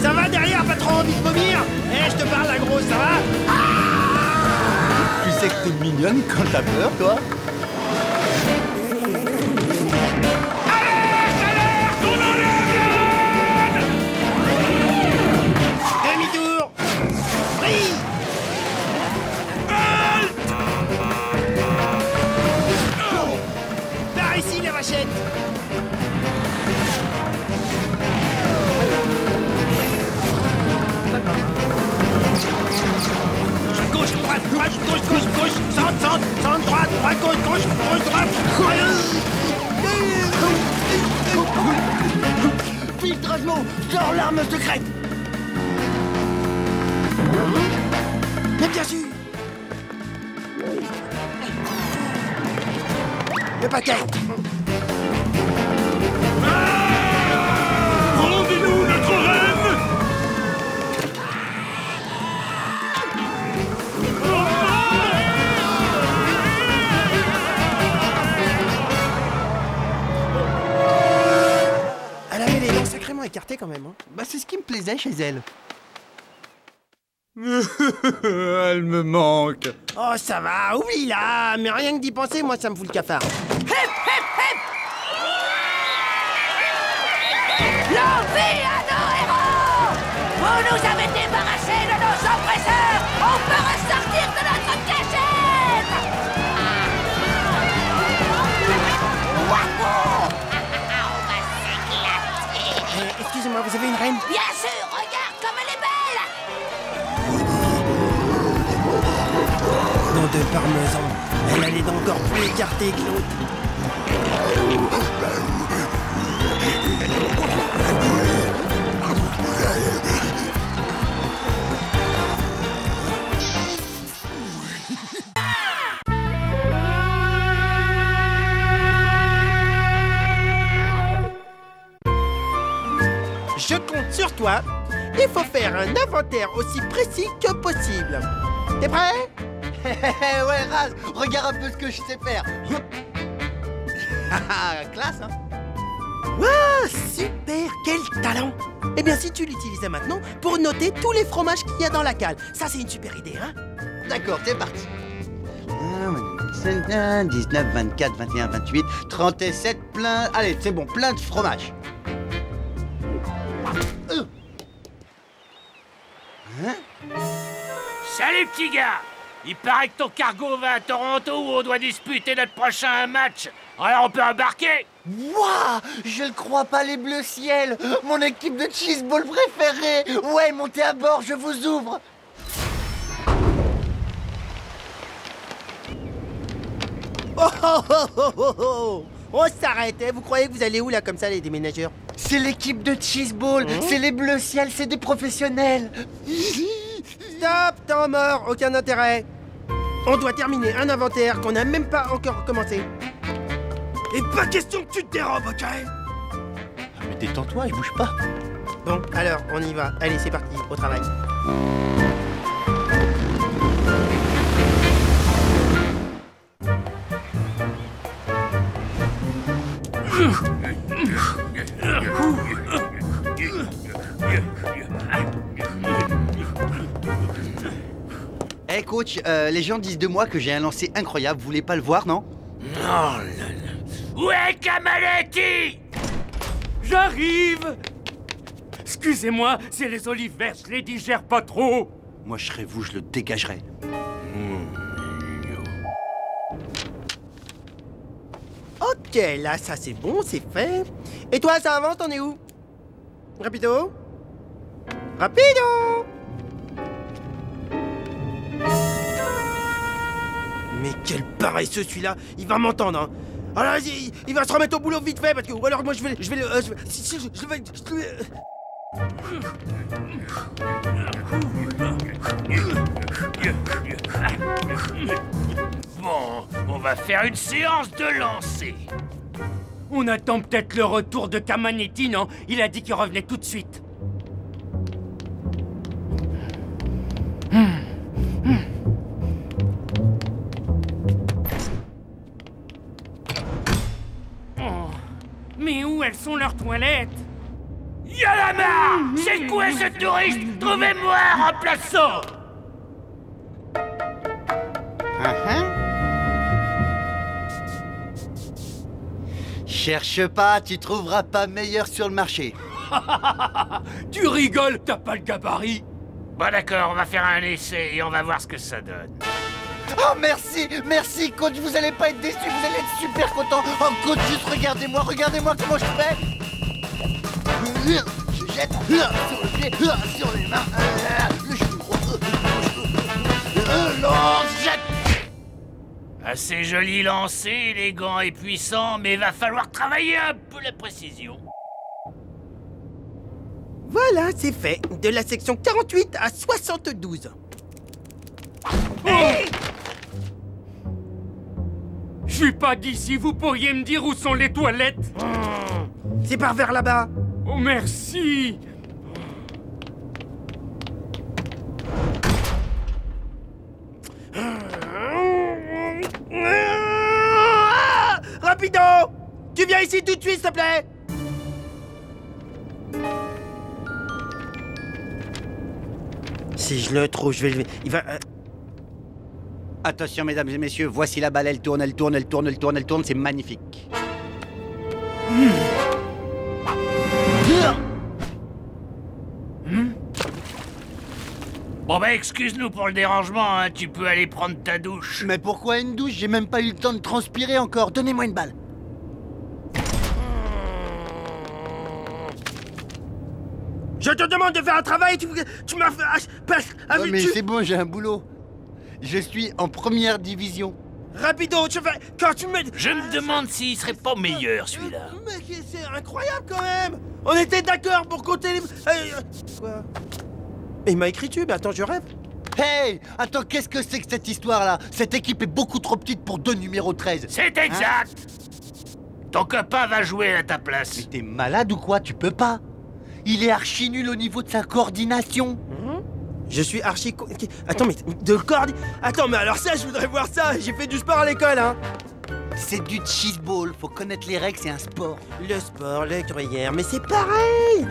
Ça va derrière, pas trop envie de vomir? Eh, je te parle la grosse, ça va? Tu sais que t'es mignonne quand t'as peur, toi? Demi-tour! Pris! Par ici, la vachette! Gauche, droite, droite, gauche, gauche, gauche, centre, droite, droite, gauche, gauche, droite. Filtre Asmo, sors l'arme secrète. Mais bien sûr. Le paquet. Rendez-nous notre reine! Elle avait les dents sacrément écartées quand même. Hein. Bah c'est ce qui me plaisait chez elle. Elle me manque. Oh, ça va, oui là, mais rien que d'y penser, moi ça me fout le cafard. Hip, hip, hip! L'envie à nos héros! Vous nous avez débarrassés de nos oppresseurs! On peut ressortir de notre cachette! Wahoo! On va s'éclater! Excusez-moi, vous avez une reine? Bien sûr, regarde comme elle est belle! Nom de parmesan, elle a les dents encore plus écartées que l'autre. Je compte sur toi. Il faut faire un inventaire aussi précis que possible. T'es prêt? Ouais, Raz, regarde un peu ce que je sais faire. Classe, hein? Waouh, super, quel talent! Eh bien, si tu l'utilisais maintenant pour noter tous les fromages qu'il y a dans la cale. Ça, c'est une super idée, hein? D'accord, c'est parti. 19, 24, 21, 28, 37, plein... Allez, c'est bon, plein de fromage. Salut, petit gars! Il paraît que ton cargo va à Toronto où on doit disputer notre prochain match. Alors on peut embarquer? Wouah! Je le crois pas, les bleus ciel! Mon équipe de cheeseball préférée! Ouais, montez à bord, je vous ouvre! Oh oh oh oh oh oh! On s'arrête, hein? Vous croyez que vous allez où là comme ça, les déménageurs? C'est l'équipe de cheeseball, c'est les bleus ciel, c'est des professionnels! Stop, temps mort, aucun intérêt. On doit terminer un inventaire qu'on n'a même pas encore commencé. Et pas question que tu te dérobes, ok? Mais détends-toi, je bouge pas. Bon, alors, on y va. Allez, c'est parti, au travail. Hey coach, les gens disent de moi que j'ai un lancer incroyable, vous voulez pas le voir, non? Non, là, là. Où est Kamaletti? J'arrive! Excusez-moi, c'est les olives vertes, je les digère pas trop. Moi, je serais vous, je le dégagerais. Ok, là, ça c'est bon, c'est fait. Et toi, ça avance, t'en es où? Rapido? Rapido! Mais quel paresseux celui-là! Il va m'entendre, hein! Alors vas-y, il va se remettre au boulot vite fait parce que... Ou alors moi je vais le... Bon, on va faire une séance de lancer. On attend peut-être le retour de Kamanetti, non? Il a dit qu'il revenait tout de suite. Mais où elles sont leurs toilettes? Y'en a marre! C'est quoi ce touriste? Trouvez-moi un remplaçant! Cherche pas, tu trouveras pas meilleur sur le marché. Tu rigoles, t'as pas le gabarit. Bon d'accord, on va faire un essai et on va voir ce que ça donne. Oh merci, merci coach, vous allez pas être déçus, vous allez être super content. Oh coach, juste regardez-moi comment je fais. Je jette sur le pied, sur les mains, le genou, jette. Assez joli lancé, élégant et puissant, mais va falloir travailler un peu la précision. Voilà, c'est fait. De la section 48 à 72. Hey! Je suis pas d'ici, vous pourriez me dire où sont les toilettes? C'est par vers là-bas. Oh, merci. Rapido! Tu viens ici tout de suite, s'il te plaît. Si je le trouve, je vais... Il va... Attention, mesdames et messieurs, voici la balle, elle tourne, c'est magnifique. Bon bah excuse-nous pour le dérangement, hein. Tu peux aller prendre ta douche. Mais pourquoi une douche? J'ai même pas eu le temps de transpirer encore. Donnez-moi une balle. Je te demande de faire un travail, tu m'as fait... Non, mais c'est bon, j'ai un boulot. Je suis en première division. Rapido, tu fais... Quand tu me... Je me demande s'il serait pas meilleur, celui-là. Mec, c'est incroyable, quand même. On était d'accord pour compter les... Quoi? Il m'a écrit tu, mais attends, je rêve. Hey! Attends, qu'est-ce que c'est que cette histoire-là? Cette équipe est beaucoup trop petite pour 2 numéros 13. C'est exact! Ton copain va jouer à ta place. Mais t'es malade ou quoi? Tu peux pas. Il est archi nul au niveau de sa coordination. Je suis archi... Attends, mais de Attends, mais alors ça, je voudrais voir ça. J'ai fait du sport à l'école, hein. C'est du cheeseball. Faut connaître les règles, c'est un sport. Le sport, le gruyère, mais c'est pareil.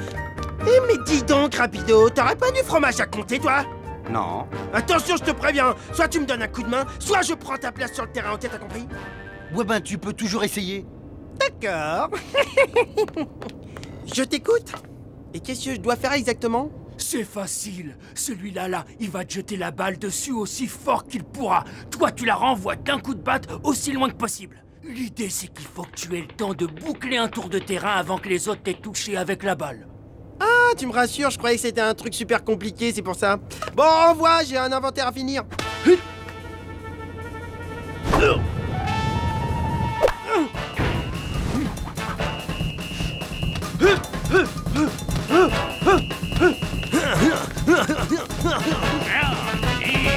Eh, mais dis donc, Rapido, t'aurais pas du fromage à compter, toi? Non. Attention, je te préviens. Soit tu me donnes un coup de main, soit je prends ta place sur le terrain. Ok, t'as compris? Ouais, ben, tu peux toujours essayer. D'accord. Je t'écoute. Et qu'est-ce que je dois faire exactement? C'est facile. Celui-là, il va te jeter la balle dessus aussi fort qu'il pourra. Toi, tu la renvoies d'un coup de batte aussi loin que possible. L'idée, c'est qu'il faut que tu aies le temps de boucler un tour de terrain avant que les autres t'aient touché avec la balle. Ah, tu me rassures, je croyais que c'était un truc super compliqué, c'est pour ça. Bon, au revoir, j'ai un inventaire à finir.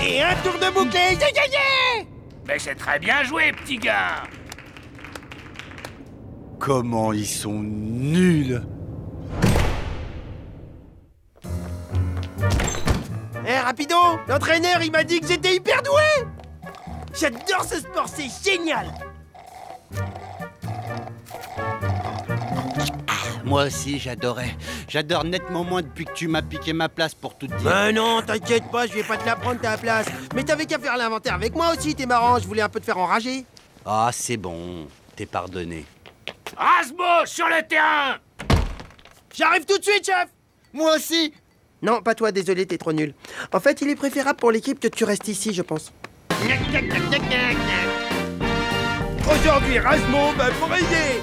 Et un tour de bouclé, j'ai gagné! Mais c'est très bien joué, petit gars! Comment ils sont nuls! Eh, Rapido, l'entraîneur, il m'a dit que j'étais hyper doué! J'adore ce sport, c'est génial! Moi aussi, j'adorais. J'adore nettement moins depuis que tu m'as piqué ma place pour tout te dire. Non, t'inquiète pas, je vais pas te la prendre ta place. Mais t'avais qu'à faire l'inventaire avec moi aussi, t'es marrant, je voulais un peu te faire enrager. Ah, c'est bon, t'es pardonné. Rasmo, sur le terrain! J'arrive tout de suite, chef! Moi aussi! Non, pas toi, désolé, t'es trop nul. En fait, il est préférable pour l'équipe que tu restes ici, je pense. Aujourd'hui, Rasmo va briller!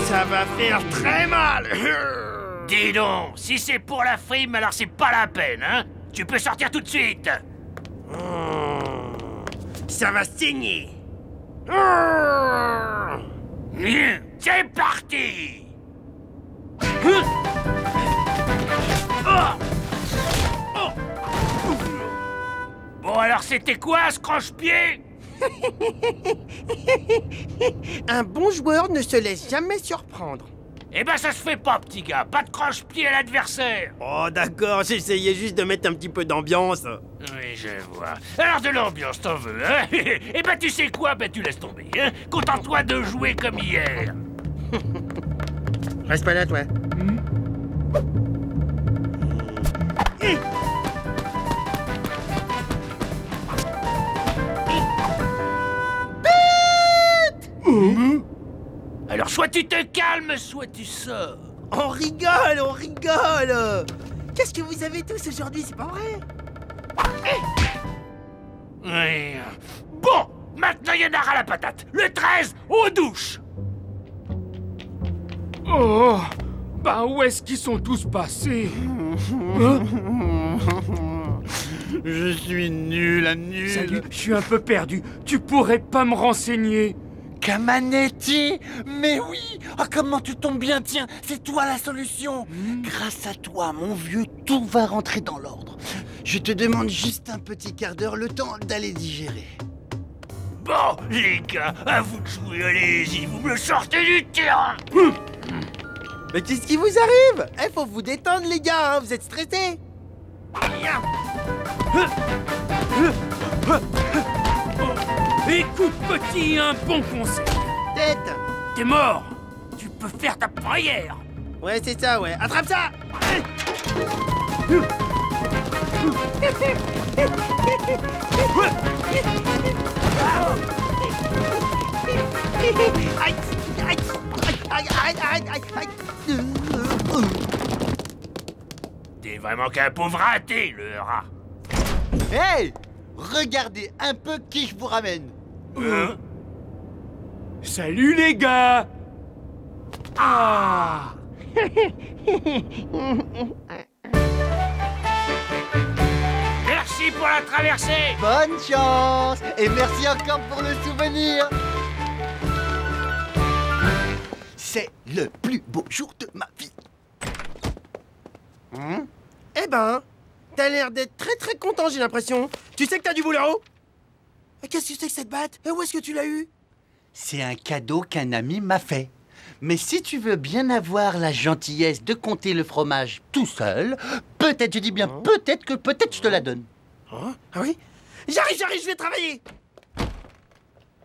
Ça va faire très mal! Dis donc, si c'est pour la frime, alors c'est pas la peine, hein? Tu peux sortir tout de suite! Ça va saigner! C'est parti! Bon, alors c'était quoi ce croche-pied? Un bon joueur ne se laisse jamais surprendre. Eh ben ça se fait pas, petit gars. Pas de croche-pied à l'adversaire. Oh, d'accord, j'essayais juste de mettre un petit peu d'ambiance. Oui, je vois. Alors de l'ambiance, t'en veux, hein? Eh ben tu sais quoi? Ben tu laisses tomber, hein? Contente-toi de jouer comme hier. Reste pas là, toi. Alors soit tu te calmes, soit tu sors. On rigole, on rigole. Qu'est-ce que vous avez tous aujourd'hui, c'est pas vrai? Oui. Bon, maintenant il y en a ras la patate. Le 13, aux douches. Oh, bah où est-ce qu'ils sont tous passés? Hein? Je suis nul à nul. Salut, je suis un peu perdu. Tu pourrais pas me renseigner? Camanetti? Mais oui! Ah, comment tu tombes bien, tiens, c'est toi la solution! Grâce à toi, mon vieux, tout va rentrer dans l'ordre. Je te demande juste un petit quart d'heure, le temps d'aller digérer. Bon, les gars, à vous de jouer, allez-y, vous me sortez du terrain. Mais qu'est-ce qui vous arrive? Faut vous détendre, les gars, hein, vous êtes stressés. Écoute, petit, un bon conseil. Tête! T'es mort. Tu peux faire ta prière. Ouais, c'est ça, ouais. Attrape ça! T'es vraiment qu'un pauvre raté, le rat. Hey! Regardez un peu qui je vous ramène. Salut, les gars. Ah. Merci pour la traversée. Bonne chance! Et merci encore pour le souvenir. C'est le plus beau jour de ma vie. Eh ben, t'as l'air d'être très très content, j'ai l'impression. Tu sais que t'as du boulot? Qu'est-ce que c'est que cette batte? Et où est-ce que tu l'as eu? C'est un cadeau qu'un ami m'a fait. Mais si tu veux bien avoir la gentillesse de compter le fromage tout seul, peut-être, je dis bien peut-être je te la donne. Ah oui? J'arrive, je vais travailler.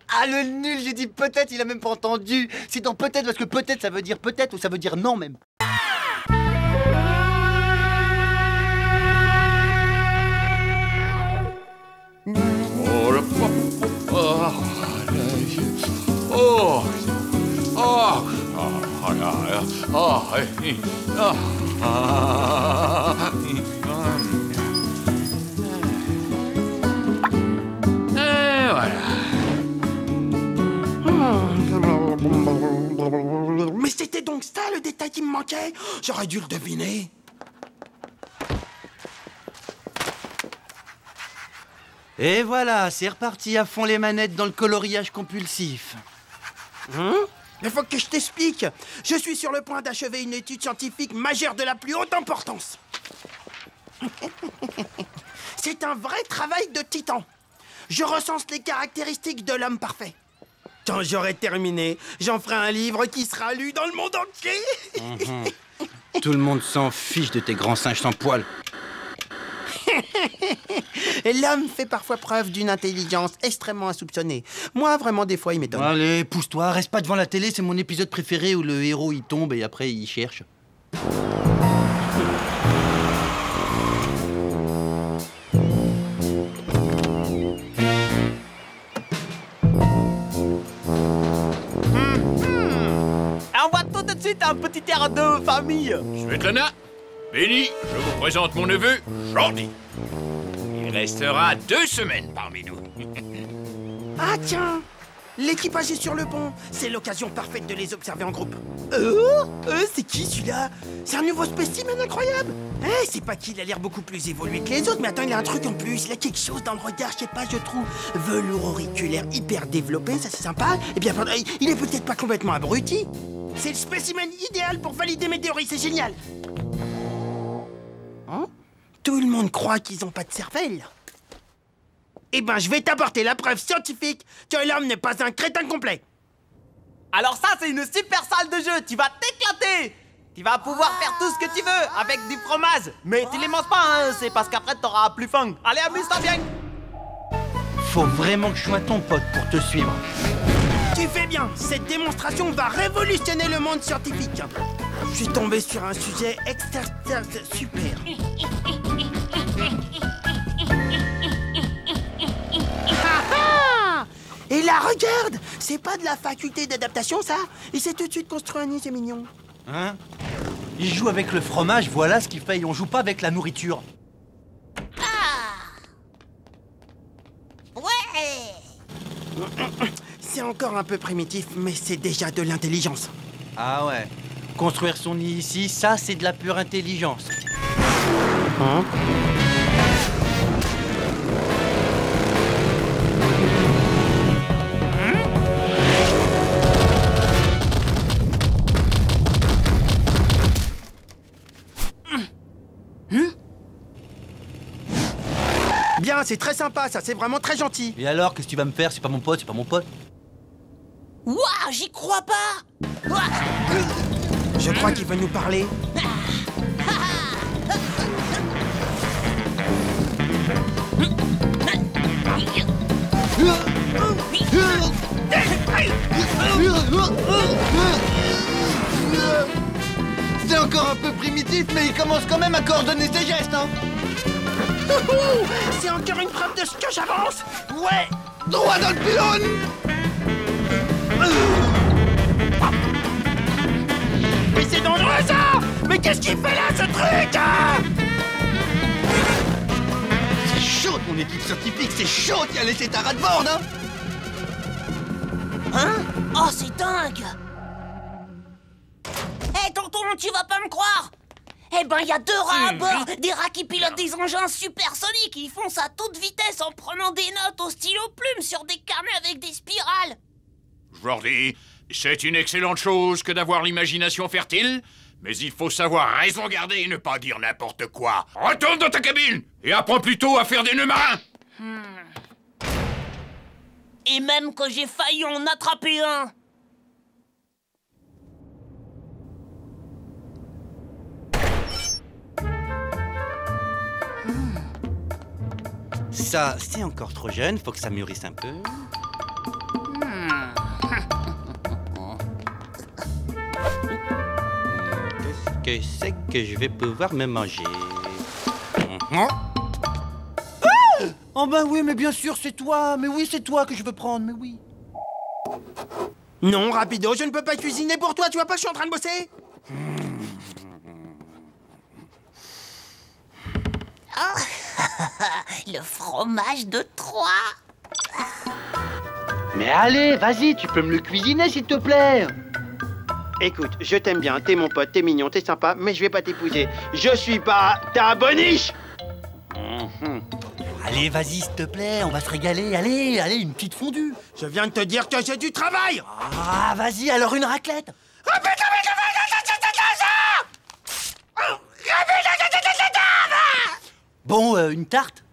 Ah, le nul, j'ai dit peut-être, il a même pas entendu. C'est dans peut-être parce que peut-être ça veut dire peut-être ou ça veut dire non même. Mais c'était donc ça le détail qui me manquait? J'aurais dû le deviner. Et voilà, c'est reparti à fond les manettes dans le coloriage compulsif. Il faut que je t'explique. Je suis sur le point d'achever une étude scientifique majeure de la plus haute importance. C'est un vrai travail de titan. Je recense les caractéristiques de l'homme parfait. Quand j'aurai terminé, j'en ferai un livre qui sera lu dans le monde entier. Tout le monde s'en fiche de tes grands singes sans poils. L'homme fait parfois preuve d'une intelligence extrêmement insoupçonnée. Moi, vraiment, des fois, il m'étonne. Allez, pousse-toi, reste pas devant la télé, c'est mon épisode préféré où le héros il tombe et après il cherche. Envoie tout de suite un petit air de famille. Svetlana, Benny, je vous présente mon neveu, Jordi. Il restera 2 semaines parmi nous. Ah tiens, l'équipage est sur le pont. C'est l'occasion parfaite de les observer en groupe. C'est qui celui-là? C'est un nouveau spécimen incroyable. C'est pas qu'il a l'air beaucoup plus évolué que les autres, mais attends, il a un truc en plus. Il a quelque chose dans le regard, je sais pas, je trouve. Velours auriculaire hyper développé, ça c'est sympa. Et bien, il est peut-être pas complètement abruti. C'est le spécimen idéal pour valider mes théories, c'est génial. Tout le monde croit qu'ils ont pas de cervelle. Eh ben, je vais t'apporter la preuve scientifique que l'homme n'est pas un crétin complet. Alors ça, c'est une super salle de jeu. Tu vas t'éclater. Tu vas pouvoir faire tout ce que tu veux avec du fromage. Mais tu les manges pas, hein. C'est parce qu'après, t'auras plus faim. Allez, amuse-toi bien. Faut vraiment que je sois ton pote pour te suivre. Tu fais bien. Cette démonstration va révolutionner le monde scientifique. Je suis tombé sur un sujet super. Et là, regarde! C'est pas de la faculté d'adaptation, ça? Il s'est tout de suite construit un nid, c'est mignon. Hein? Il joue avec le fromage, voilà ce qu'il fait. On joue pas avec la nourriture. Ouais. C'est encore un peu primitif, mais c'est déjà de l'intelligence. Ah ouais. Construire son nid ici, ça, c'est de la pure intelligence. Hein? Bien, c'est très sympa, ça, c'est vraiment très gentil. Et alors, qu'est-ce que tu vas me faire? C'est pas mon pote, c'est pas mon pote. Ouah, j'y crois pas. Ouah. Je crois qu'il veut nous parler. C'est encore un peu primitif, mais il commence quand même à coordonner ses gestes, hein. C'est encore une preuve de ce que j'avance. Ouais, droit dans le pylône. Mais c'est dangereux, ça. Mais qu'est-ce qu'il fait là, ce truc, hein? C'est chaud, ton équipe scientifique, c'est chaud. Tu as laissé ta rat-de-bord, hein. Hein? Oh, c'est dingue. Hé, tonton, tu vas pas me croire? Eh ben, il y a 2 rats à bord, des rats qui pilotent des engins supersoniques. Ils font ça à toute vitesse en prenant des notes au stylo plume sur des carnets avec des spirales. Jordi, c'est une excellente chose que d'avoir l'imagination fertile, mais il faut savoir raison garder et ne pas dire n'importe quoi. Retourne dans ta cabine et apprends plutôt à faire des nœuds marins. Et même que j'ai failli en attraper un. Ça, c'est encore trop jeune, faut que ça mûrisse un peu. Qu'est-ce que c'est que je vais pouvoir me manger? Oh ben oui, mais bien sûr, c'est toi. Mais oui, c'est toi que je veux prendre, mais oui. Non, Rapido, je ne peux pas cuisiner pour toi. Tu vois pas, je suis en train de bosser. Oh. Le fromage de Troyes. Mais allez, vas-y, tu peux me le cuisiner, s'il te plaît. Écoute, je t'aime bien, t'es mon pote, t'es mignon, t'es sympa, mais je vais pas t'épouser. Je suis pas ta boniche. Allez, vas-y, s'il te plaît, on va se régaler. Allez, allez, une petite fondue. Je viens de te dire que j'ai du travail. Ah, vas-y, alors une raclette. Bon, une tarte.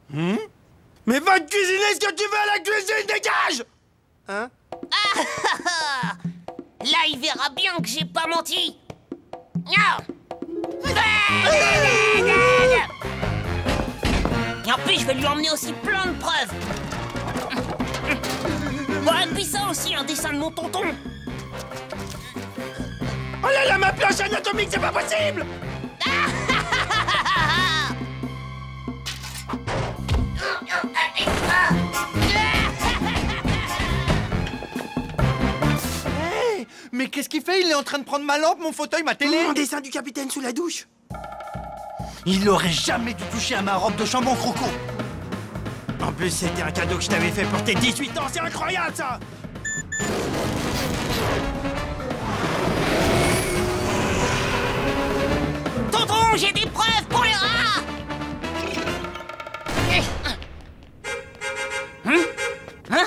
Mais va te cuisiner ce que tu veux à la cuisine, dégage. Hein? Là, il verra bien que j'ai pas menti. Et en plus, je vais lui emmener aussi plein de preuves. Bon, et puis ça aussi, un dessin de mon tonton. Oh là là, ma planche anatomique, c'est pas possible. Hey, mais qu'est-ce qu'il fait? Il est en train de prendre ma lampe, mon fauteuil, ma télé. Mon dessin du capitaine sous la douche. Il aurait jamais dû toucher à ma robe de chambon croco. En plus, c'était un cadeau que je t'avais fait pour tes 18 ans, c'est incroyable, ça. Tonton, j'ai des preuves pour les rats. Hein?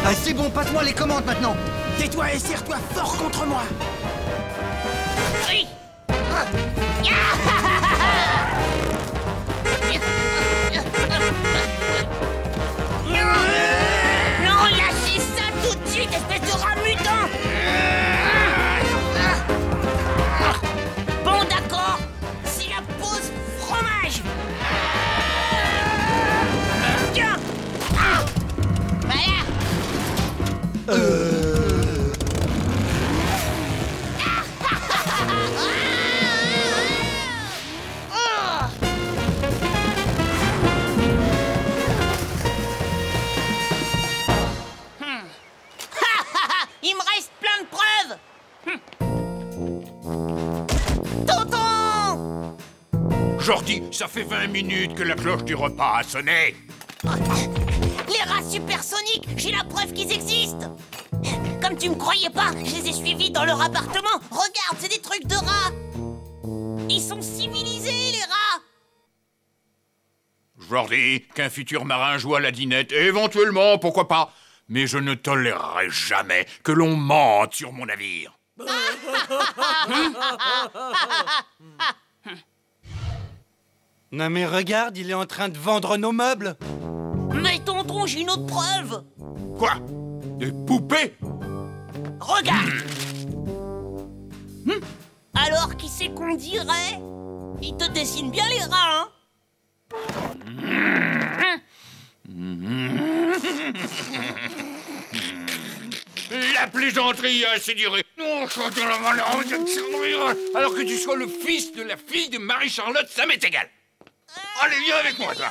Ah, c'est bon, pas passe-moi les commandes maintenant. Tais-toi et serre-toi fort contre moi. Oui. Non, lâchez ça tout de suite, espèce de rat mutant. Bon, d'accord. C'est la pause fromage. Tiens. Voilà. Il me reste plein de preuves. Tonton! Jordi, ça fait 20 minutes que la cloche du repas a sonné. Les rats supersoniques, j'ai la preuve qu'ils existent. Comme tu me croyais pas, je les ai suivis dans leur appartement. Regarde, c'est des trucs de rats. Ils sont civilisés, les rats. Jordi, qu'un futur marin joue à la dinette, éventuellement, pourquoi pas. Mais je ne tolérerai jamais que l'on mente sur mon navire. Non mais regarde, il est en train de vendre nos meubles. Mais tonton, j'ai une autre preuve. Quoi? Des poupées? Regarde. Alors, qui c'est qu'on dirait? Il te dessine bien les rats, hein? La plaisanterie a assez duré. Alors que tu sois le fils de la fille de Marie-Charlotte, ça m'est égal. Allez, viens avec moi, toi.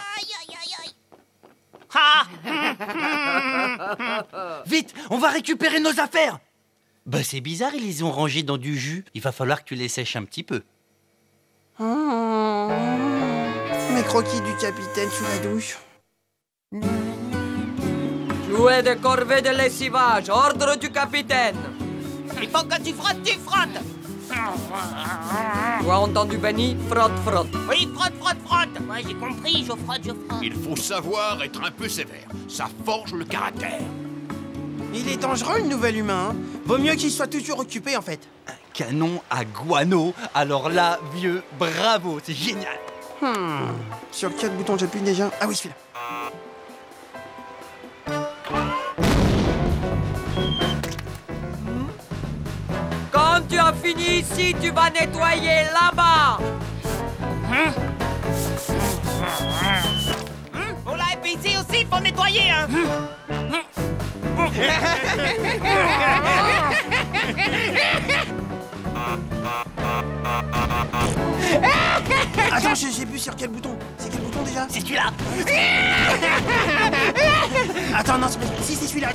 Vite, on va récupérer nos affaires. Bah c'est bizarre, ils les ont rangés dans du jus. Il va falloir que tu les sèches un petit peu. Mes croquis du capitaine sous la douche. Jouet de corvée de lessivage, ordre du capitaine. Il faut que tu frottes, tu frottes. Tu as entendu, Benny? Frotte, frotte. Oui, frotte, frotte, frotte. Ouais, j'ai compris, je frotte, je frotte. Il faut savoir être un peu sévère. Ça forge le caractère. Il est dangereux, le nouvel humain. Hein. Vaut mieux qu'il soit toujours occupé, en fait. Un canon à guano. Alors là, vieux, bravo, c'est génial. Sur quel bouton j'appuie déjà? Ah oui, celui-là. Quand tu as fini ici, tu vas nettoyer là-bas. Oh là, et puis ici aussi, il faut nettoyer, hein. Attends, j'ai plus sur quel bouton. C'est quel bouton déjà? C'est celui-là. Attends, non, si, c'est celui-là.